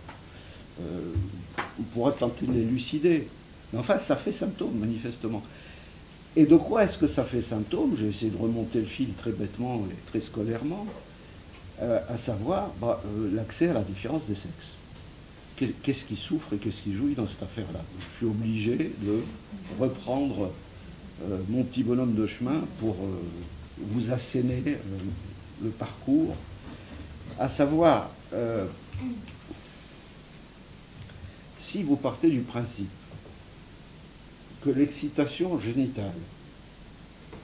On pourrait tenter de l'élucider. Mais enfin, ça fait symptôme, manifestement. Et de quoi est-ce que ça fait symptôme? J'ai essayé de remonter le fil très bêtement et très scolairement, à savoir l'accès à la différence des sexes. Qu'est-ce qui souffre et qu'est-ce qui jouit dans cette affaire-là? Je suis obligé de reprendre mon petit bonhomme de chemin pour vous asséner le parcours, à savoir, si vous partez du principe que l'excitation génitale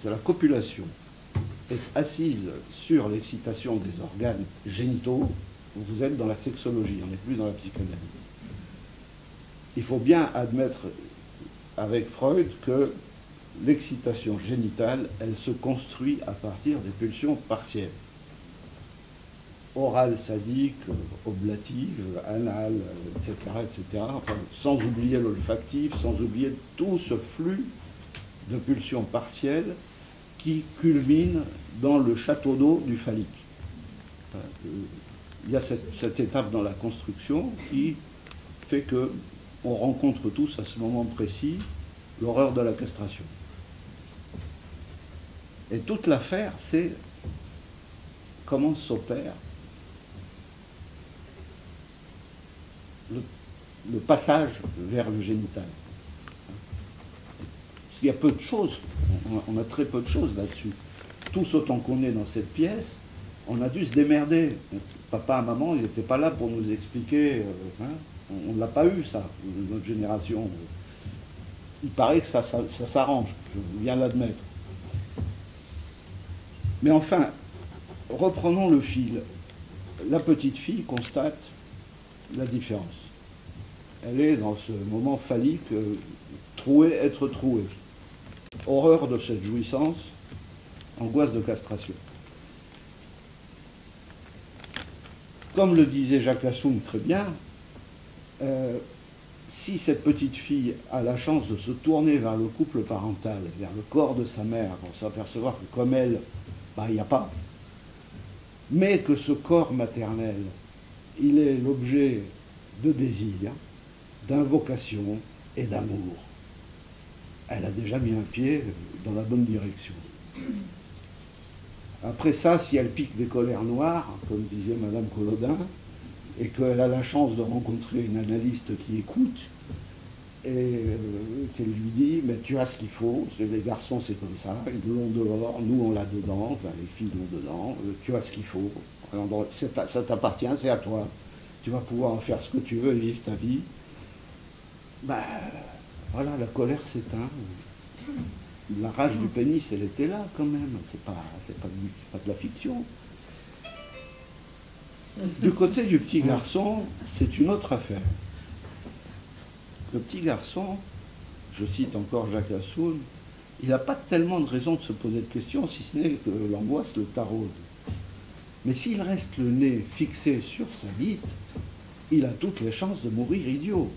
de la copulation est assise sur l'excitation des organes génitaux, vous êtes dans la sexologie, on n'est plus dans la psychanalyse. Il faut bien admettre avec Freud que l'excitation génitale, elle se construit à partir des pulsions partielles. Orale, sadique, oblative, anale, etc., etc. Enfin, sans oublier l'olfactif, sans oublier tout ce flux de pulsions partielles qui culmine dans le château d'eau du phallique. Il y a cette étape dans la construction qui fait qu'on rencontre tous à ce moment précis l'horreur de la castration. Et toute l'affaire, c'est comment s'opère le passage vers le génital. Parce qu'il y a peu de choses, on a très peu de choses là-dessus. Tous autant qu'on est dans cette pièce, on a dû se démerder. Papa, maman, ils n'étaient pas là pour nous expliquer. On ne l'a pas eu, ça, notre génération. Il paraît que ça s'arrange, je viens l'admettre. Mais enfin, reprenons le fil. La petite fille constate la différence. Elle est dans ce moment phallique, trouée, être trouée. Horreur de cette jouissance, angoisse de castration. Comme le disait Jacques Assoum très bien, si cette petite fille a la chance de se tourner vers le couple parental, vers le corps de sa mère, pour s'apercevoir que comme elle, il n'y a pas, mais que ce corps maternel, il est l'objet de désir, d'invocation et d'amour. Elle a déjà mis un pied dans la bonne direction. Après ça, si elle pique des colères noires, comme disait Madame Collodin, et qu'elle a la chance de rencontrer une analyste qui écoute, et qu'elle lui dit, mais tu as ce qu'il faut, les garçons c'est comme ça, ils l'ont dehors, nous on l'a dedans, enfin les filles l'ont dedans, tu as ce qu'il faut, alors, ça t'appartient, c'est à toi, tu vas pouvoir en faire ce que tu veux et vivre ta vie. Voilà, la colère s'éteint. La rage du pénis, elle était là quand même, c'est pas de la fiction. Du côté du petit garçon, c'est une autre affaire. Le petit garçon, je cite encore Jacques Assoum, il n'a pas tellement de raison de se poser de questions, si ce n'est que l'angoisse le taraude. Mais s'il reste le nez fixé sur sa bite, il a toutes les chances de mourir idiot.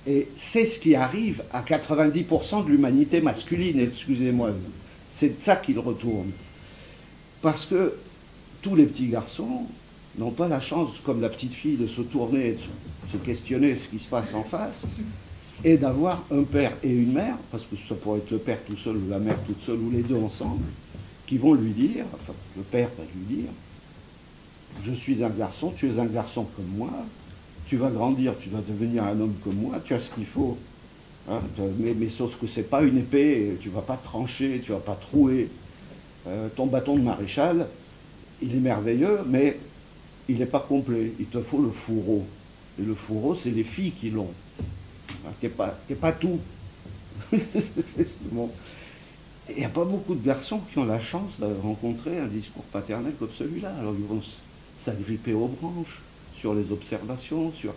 Et c'est ce qui arrive à 90% de l'humanité masculine, excusez-moi. C'est de ça qu'il retourne. Parce que tous les petits garçons n'ont pas la chance, comme la petite fille, de se tourner et de se questionner ce qui se passe en face, et d'avoir un père et une mère, parce que ça pourrait être le père tout seul ou la mère toute seule, ou les deux ensemble, qui vont lui dire, enfin le père va lui dire, je suis un garçon, tu es un garçon comme moi, tu vas grandir, tu vas devenir un homme comme moi, tu as ce qu'il faut. Hein, mais sauf que c'est pas une épée, tu vas pas trancher, tu vas pas trouer. Ton bâton de maréchal, il est merveilleux, mais il n'est pas complet. Il te faut le fourreau. Et le fourreau, c'est les filles qui l'ont. T'es pas tout. Bon. Il n'y a pas beaucoup de garçons qui ont la chance de rencontrer un discours paternel comme celui-là. Alors ils vont s'agripper aux branches, sur les observations, sur...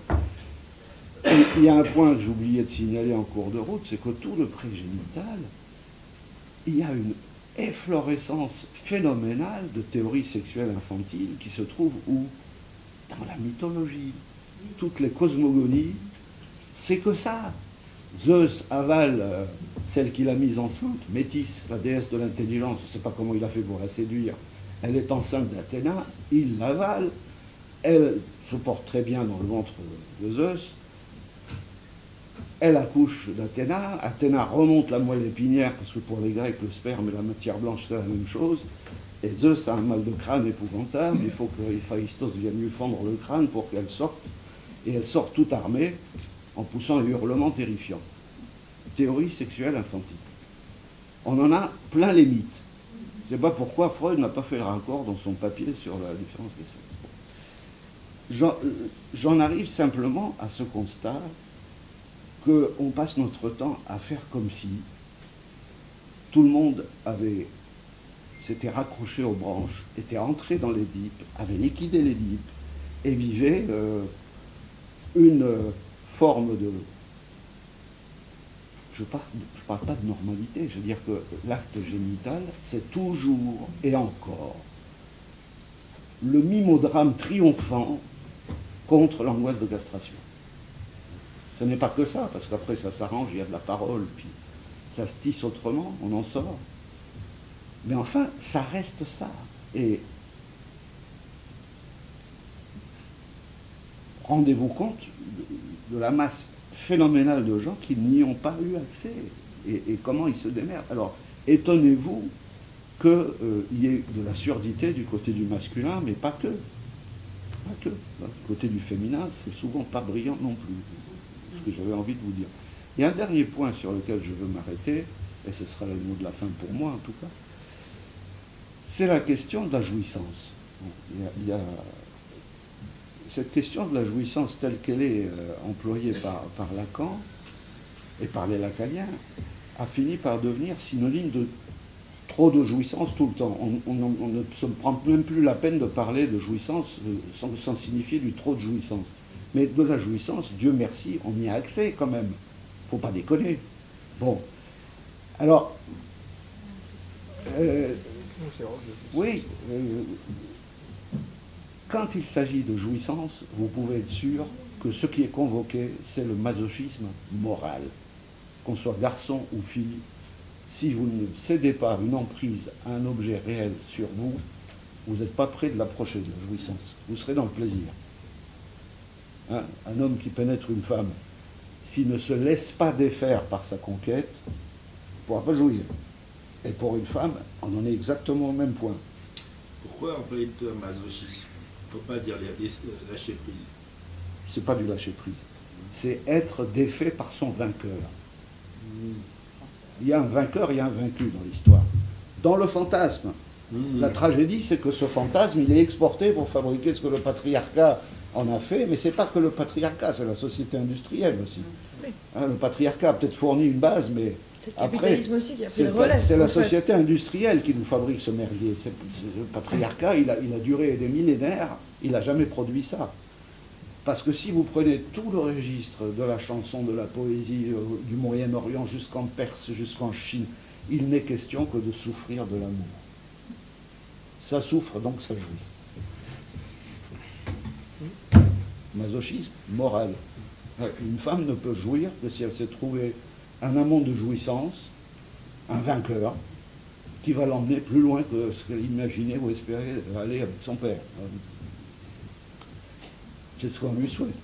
Et il y a un point que j'oubliais de signaler en cours de route, c'est que tout le prégénital, il y a une efflorescence phénoménale de théories sexuelles infantiles qui se trouvent où? Dans la mythologie. Toutes les cosmogonies, c'est que ça. Zeus avale celle qu'il a mise enceinte, Métis, la déesse de l'intelligence, je ne sais pas comment il a fait pour la séduire. Elle est enceinte d'Athéna, il l'avale, elle se porte très bien dans le ventre de Zeus, elle accouche d'Athéna, Athéna remonte la moelle épinière, parce que pour les Grecs, le sperme et la matière blanche, c'est la même chose, et Zeus a un mal de crâne épouvantable, il faut que Héphaïstos vienne lui fendre le crâne pour qu'elle sorte, et elle sort toute armée, en poussant un hurlement terrifiant. Théorie sexuelle infantile. On en a plein les mythes. Je ne sais pas pourquoi Freud n'a pas fait le raccord dans son papier sur la différence des sexes. J'en arrive simplement à ce constat qu'on passe notre temps à faire comme si tout le monde s'était raccroché aux branches, était entré dans l'Édipe, avait liquidé l'Édipe et vivait une forme de... Je parle pas de normalité, je veux dire que l'acte génital, c'est toujours et encore le mimodrame triomphant contre l'angoisse de castration. Ce n'est pas que ça, parce qu'après ça s'arrange, il y a de la parole, puis ça se tisse autrement, on en sort. Mais enfin, ça reste ça. Et rendez-vous compte de la masse phénoménale de gens qui n'y ont pas eu accès et comment ils se démerdent. Alors, étonnez-vous qu'il y ait de la surdité du côté du masculin, mais pas que. Pas que. Du côté du féminin, c'est souvent pas brillant non plus. Ce que j'avais envie de vous dire. Il y a un dernier point sur lequel je veux m'arrêter, et ce sera le mot de la fin pour moi en tout cas, c'est la question de la jouissance. Il y a cette question de la jouissance telle qu'elle est employée par Lacan et par les lacaniens a fini par devenir synonyme de trop de jouissance tout le temps. On ne se prend même plus la peine de parler de jouissance sans signifier du trop de jouissance. Mais de la jouissance, Dieu merci, on y a accès quand même. Faut pas déconner. Bon. Alors, oui, quand il s'agit de jouissance, vous pouvez être sûr que ce qui est convoqué, c'est le masochisme moral. Qu'on soit garçon ou fille, si vous ne cédez pas une emprise à un objet réel sur vous, vous n'êtes pas près de l'approcher de la jouissance. Vous serez dans le plaisir. Hein, un homme qui pénètre une femme, s'il ne se laisse pas défaire par sa conquête, ne pourra pas jouir. Et pour une femme, on en est exactement au même point. Pourquoi employer le terme masochisme? On ne peut pas dire lâcher prise. C'est pas du lâcher prise. C'est être défait par son vainqueur. Il y a un vainqueur, il y a un vaincu dans l'histoire. Dans le fantasme, la tragédie, c'est que ce fantasme, il est exporté pour fabriquer ce que le patriarcat en a fait, mais c'est pas que le patriarcat, c'est la société industrielle aussi. Hein, le patriarcat a peut-être fourni une base, mais après, c'est la société industrielle qui nous fabrique ce merdier. Le patriarcat, il a duré des millénaires, il n'a jamais produit ça. Parce que si vous prenez tout le registre de la chanson, de la poésie, du Moyen-Orient jusqu'en Perse, jusqu'en Chine, il n'est question que de souffrir de l'amour. Ça souffre, donc ça jouit. Masochisme moral. Une femme ne peut jouir que si elle s'est trouvée un amant de jouissance, un vainqueur, qui va l'emmener plus loin que ce qu'elle imaginait ou espérait aller avec son père. C'est ce qu'on lui souhaite.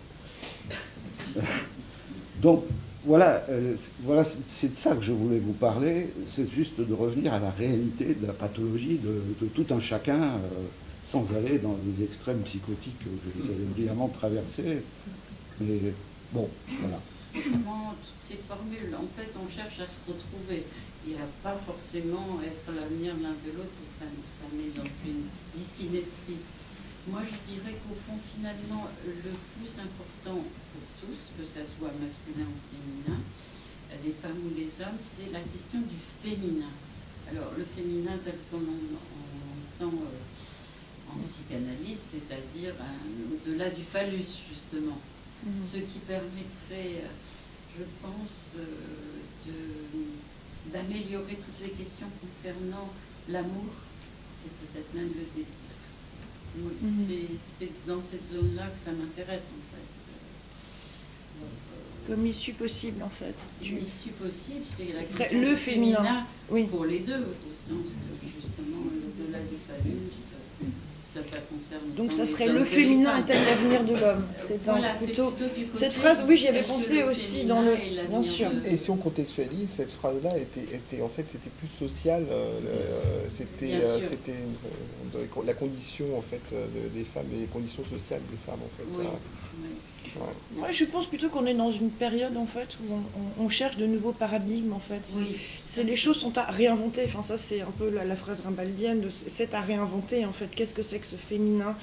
Donc, voilà, c'est de ça que je voulais vous parler, c'est juste de revenir à la réalité de la pathologie de tout un chacun, sans aller dans des extrêmes psychotiques que vous avez brillamment traversés. Mais bon, voilà. Toutes ces formules, en fait, on cherche à se retrouver. Il n'y a pas forcément être l'avenir l'un de l'autre, ça met dans une dissymétrie. Moi, je dirais qu'au fond, finalement, le plus important pour tous, que ce soit masculin ou féminin, les femmes ou les hommes, c'est la question du féminin. Alors, le féminin tel qu'on entend en psychanalyse, c'est-à-dire au-delà du phallus, justement. Ce qui permettrait, je pense, d'améliorer toutes les questions concernant l'amour et peut-être même le désir. C'est dans cette zone-là que ça m'intéresse, en fait. Comme issue possible, en fait. Une issue possible, c'est la serait question le du féminin, oui. Pour les deux, au sens que, justement, au-delà du phallus, ça concerne... Donc ça serait le féminin est-elle l'avenir de l'homme? C'est voilà, plutôt cette phrase, oui, j'y avais pensé aussi dans le... Bien sûr. Et si on contextualise, cette phrase-là était en fait, c'était plus social, c'était la condition en fait des femmes, les conditions sociales des femmes en fait. Oui. Ouais. Moi, je pense plutôt qu'on est dans une période en fait où on cherche de nouveaux paradigmes en fait. Oui. Les choses sont à réinventer. Enfin, ça c'est un peu la phrase rimbaldienne de c'est à réinventer en fait. Qu'est-ce que c'est que ce féminin,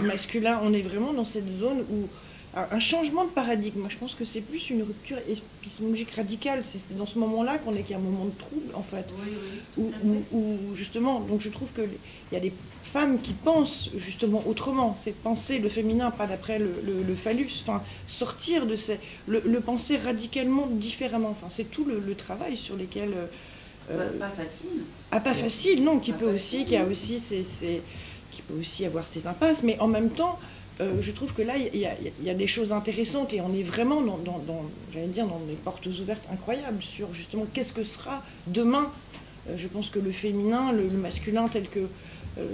masculin? On est vraiment dans cette zone où un changement de paradigme. Moi, je pense que c'est plus une rupture épistémologique radicale. C'est dans ce moment-là qu'il y a un moment de trouble en fait. Oui, où justement, donc je trouve qu'il y a des femmes qui pensent justement autrement, c'est penser le féminin pas d'après le phallus, enfin sortir de le penser radicalement différemment, enfin c'est tout le travail sur lesquels pas facile. Pas facile, non, qui peut aussi avoir ses impasses, mais en même temps je trouve que là il y a des choses intéressantes et on est vraiment j'allais dire dans des portes ouvertes incroyables sur justement qu'est-ce que sera demain. Je pense que le féminin, le masculin tel que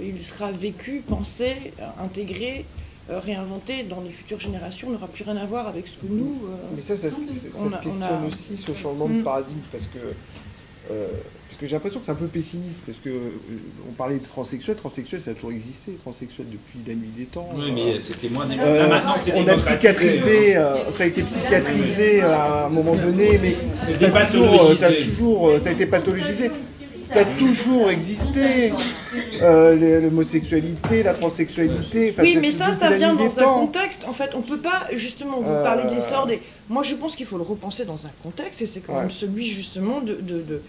il sera vécu, pensé, intégré, réinventé dans les futures générations, n'aura plus rien à voir avec ce que nous... Mais ça se questionne aussi, ce changement de paradigme, parce que j'ai l'impression que c'est un peu pessimiste, parce qu'on parlait de transsexuel ça a toujours existé, transsexuel depuis la nuit des temps. Oui, mais c'était moins... maintenant, c'est on a psychiatrisé, ça a été psychiatrisé à un moment donné, mais ça a été pathologisé. Ça a toujours existé, l'homosexualité, la transsexualité. Oui, mais ça vient dans un contexte. En fait, on ne peut pas, justement, vous parler de l'essor des... Moi, je pense qu'il faut le repenser dans un contexte, et c'est quand même celui, justement, de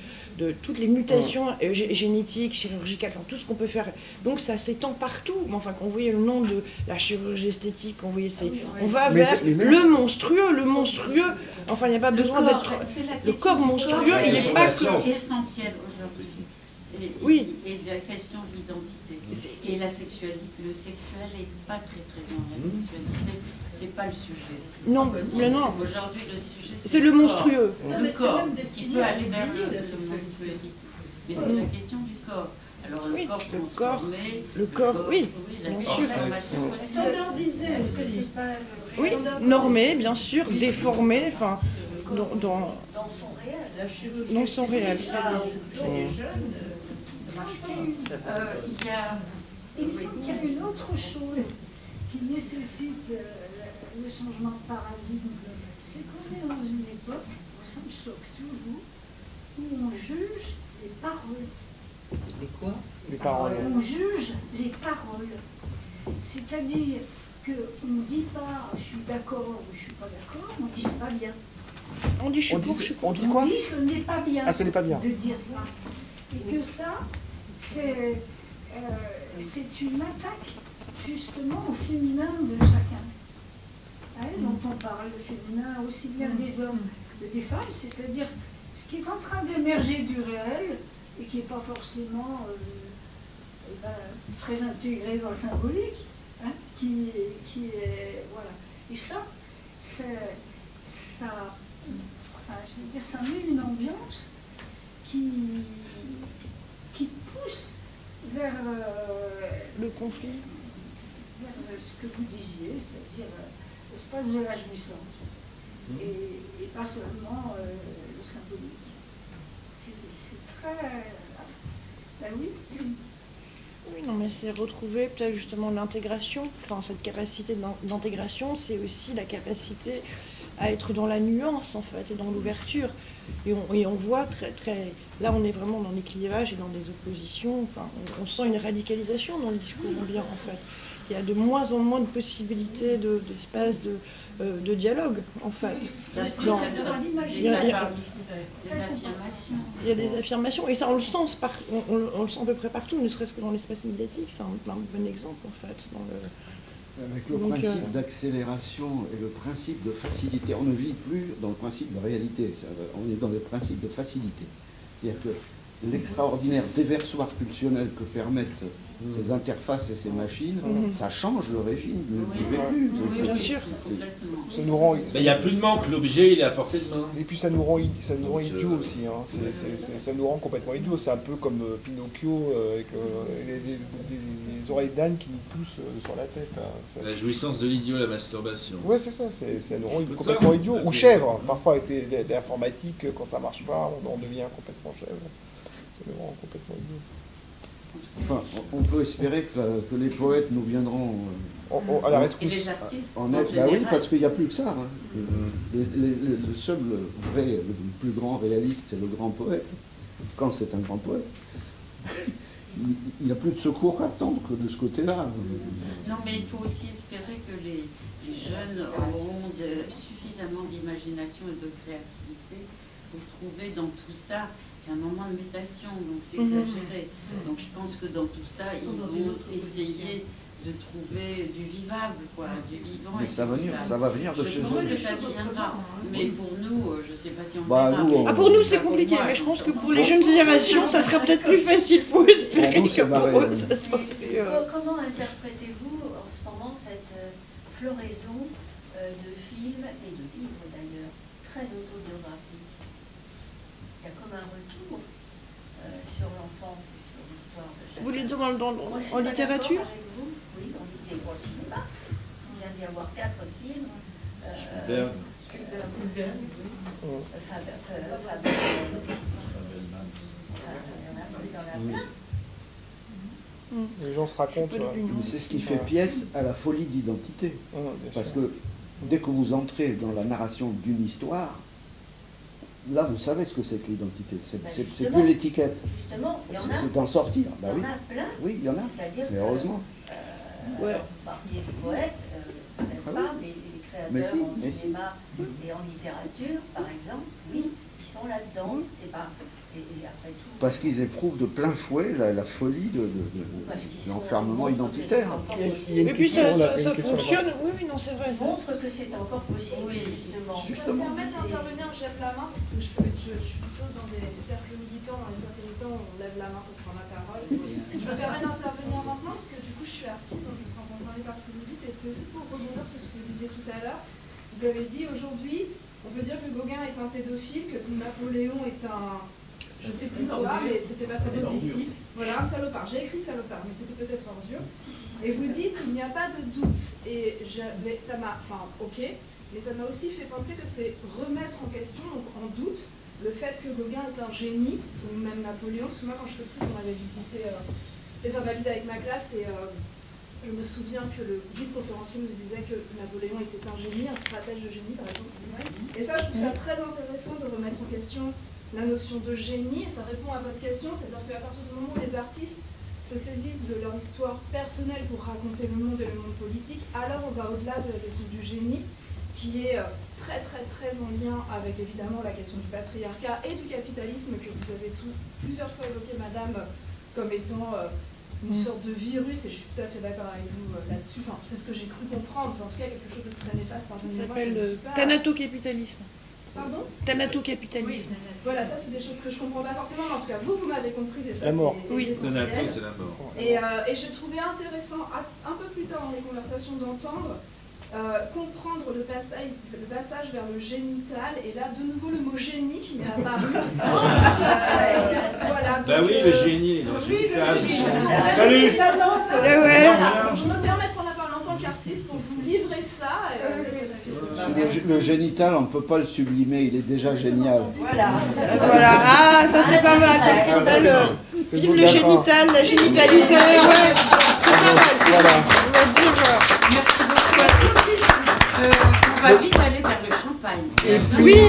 toutes les mutations génétiques, chirurgicales, enfin, tout ce qu'on peut faire. Donc, ça s'étend partout. Enfin, quand on voyait le nom de la chirurgie esthétique, on va vers le monstrueux. Enfin, il n'y a pas besoin d'être... Le corps monstrueux, il n'est pas que... essentiel aujourd'hui. Oui. Et la question de l'identité. Et la sexualité. Le sexuel n'est pas très présent. La sexualité, c'est pas le sujet. Non, mais non. Aujourd'hui, le sujet, c'est le monstrueux. Le corps, qui peut aller vers le monstruosité. Mais c'est la question du corps. Alors le corps, oui, bien sûr. Oui, normé, bien sûr, déformé, enfin, dans son réel. Il me semble qu'il y a une autre chose qui nécessite le changement de paradigme. C'est qu'on est dans une époque, ça me choque toujours, où on juge les paroles. Les quoi? Les paroles. On juge les paroles. C'est-à-dire qu'on ne dit pas je suis d'accord ou je ne suis pas d'accord, on dit c'est pas bien. On dit on dit quoi? On dit ce n'est pas bien. Ah, ce n'est pas bien. De dire ça. Et que ça, c'est une attaque justement au féminin de chacun. dont on parle, le féminin, aussi bien des hommes que des femmes, c'est-à-dire ce qui est en train d'émerger du réel et qui n'est pas forcément très intégré dans le symbolique, qui est... Voilà. Et ça je veux dire, ça met une ambiance qui pousse vers le conflit, vers ce que vous disiez, c'est-à-dire l'espace de la jouissance, et pas seulement le symbolique. C'est très... Ben oui. Oui, non, mais c'est retrouver peut-être justement l'intégration, enfin cette capacité d'intégration, c'est aussi la capacité à être dans la nuance en fait, et dans l'ouverture. Et on voit très... Là, on est vraiment dans des clivages et dans des oppositions. Enfin, on sent une radicalisation dans le discours ambiant en fait. Il y a de moins en moins de possibilités d'espace de dialogue en fait. Il y a des affirmations, et ça on le sent, on le sent à peu près partout, ne serait-ce que dans l'espace médiatique, c'est un bon exemple en fait. Avec le principe d'accélération et le principe de facilité, on ne vit plus dans le principe de réalité, on est dans le principe de facilité. C'est-à-dire que l'extraordinaire déversoir pulsionnel que permettent ces interfaces et ces machines, ça change le régime du vécu. Oui, bien sûr. Ça nous rend... Il n'y a plus de manque, l'objet il est à portée de main. Et puis ça nous rend idiots aussi, hein. Ça nous rend complètement idiots. C'est un peu comme Pinocchio avec les oreilles d'âne qui nous poussent sur la tête. Hein. La jouissance de l'idiot, la masturbation. Ouais, c'est ça, ça nous rend complètement idiots. Ou chèvre, parfois avec l'informatique, quand ça marche pas, on devient complètement chèvre. Ça nous rend complètement idiots. Enfin, on peut espérer que les poètes nous viendront à la rescousse. Et les artistes en aide. Bah oui, parce qu'il n'y a plus que ça. Hein. Le seul vrai, le plus grand réaliste, c'est le grand poète. Quand c'est un grand poète, il n'y a plus de secours à attendre que de ce côté-là. Non, mais il faut aussi espérer que les jeunes auront suffisamment d'imagination et de créativité pour trouver dans tout ça. C'est un moment de méditation, donc c'est exagéré. Donc je pense que dans tout ça, ils vont essayer de trouver du vivable, quoi, du vivant. Mais ça va venir de chez eux. Je pense que ça viendra. Mais pour nous, je ne sais pas si on verra. Pour nous, c'est compliqué, mais je pense que pour les jeunes générations, ça sera peut-être plus facile. Il faut espérer que pour eux, ça soit plus... Comment interprétez-vous en ce moment cette floraison de films et de livres d'ailleurs, très autobiographiques? Il y a comme un retour sur l'enfance et sur l'histoire de chacun. Vous voulez dire en littérature? Oui, au cinéma. Il vient d'y avoir 4 films. Spielberg. Les gens se racontent. C'est ce qui fait pièce à la folie d'identité. Parce que dès que vous entrez dans la narration d'une histoire, là, vous savez ce que c'est que l'identité. C'est plus l'étiquette. Justement, il y en a. C'est d'en sortir. Bah Il oui. y en a plein. Oui, il y en a. Mais heureusement. Parmi les poètes, peut-être pas, mais les créateurs en cinéma et en littérature, par exemple, oui, ils sont là-dedans. C'est pas. Et après tout. Parce qu'ils éprouvent de plein fouet la folie de l'enfermement identitaire. Et puis ça fonctionne, oui, non, c'est vrai. Montre que c'est encore possible, justement. Je peux me permettre d'intervenir, je lève la main, parce que je suis plutôt dans des cercles militants, dans les cercles militants, on lève la main pour prendre la parole. Je me permets d'intervenir maintenant, parce que du coup, je suis artiste, donc je me sens concernée par ce que vous dites, et c'est aussi pour rebondir sur ce que vous disiez tout à l'heure. Vous avez dit aujourd'hui, on peut dire que Gauguin est un pédophile, que Napoléon est un... Je sais plus quoi, mais c'était pas très positif. Voilà, un salopard. J'ai écrit salopard, mais c'était peut-être ordure. Et vous dites, il n'y a pas de doute. Et ça m'a... Enfin, ok. Mais ça m'a aussi fait penser que c'est remettre en question, donc en doute, le fait que Gauguin est un génie, ou même Napoléon. Parce que moi, quand j'étais petite, on avait visité les Invalides avec ma classe, et je me souviens que le guide conférencier nous disait que Napoléon était un génie, un stratège de génie, par exemple. Et ça, je trouve ça très intéressant de remettre en question la notion de génie, et ça répond à votre question, c'est-à-dire qu'à partir du moment où les artistes se saisissent de leur histoire personnelle pour raconter le monde et le monde politique, alors on va au-delà de la question du génie, qui est très très très en lien avec évidemment la question du patriarcat et du capitalisme que vous avez plusieurs fois évoqué, madame, comme étant une sorte de virus, et je suis tout à fait d'accord avec vous là-dessus. Enfin, c'est ce que j'ai cru comprendre, en tout cas quelque chose de très néfaste. Ça s'appelle thanatocapitalisme. Pardon? Thanatocapitalisme. Oui, voilà, ça c'est des choses que je comprends pas forcément, mais en tout cas vous m'avez compris, et ça la mort. c'est essentiel. C'est la mort. Et je trouvais intéressant, un peu plus tard dans les conversations, d'entendre comprendre le passage vers le génital, et là de nouveau le mot génie qui m'est apparu. Voilà, bah oui, le génie, dans le génital. Salut. Je me permets de prendre la parole en tant qu'artiste pour vous livrer ça. Le génital, on ne peut pas le sublimer, il est déjà génial. Voilà. Ah, ça c'est pas mal. Ça c'est belle. Vive le génital, la génitalité. Ouais, c'est pas mal. Voilà. On va dire. Merci beaucoup. On va vite aller vers le champagne. Oui.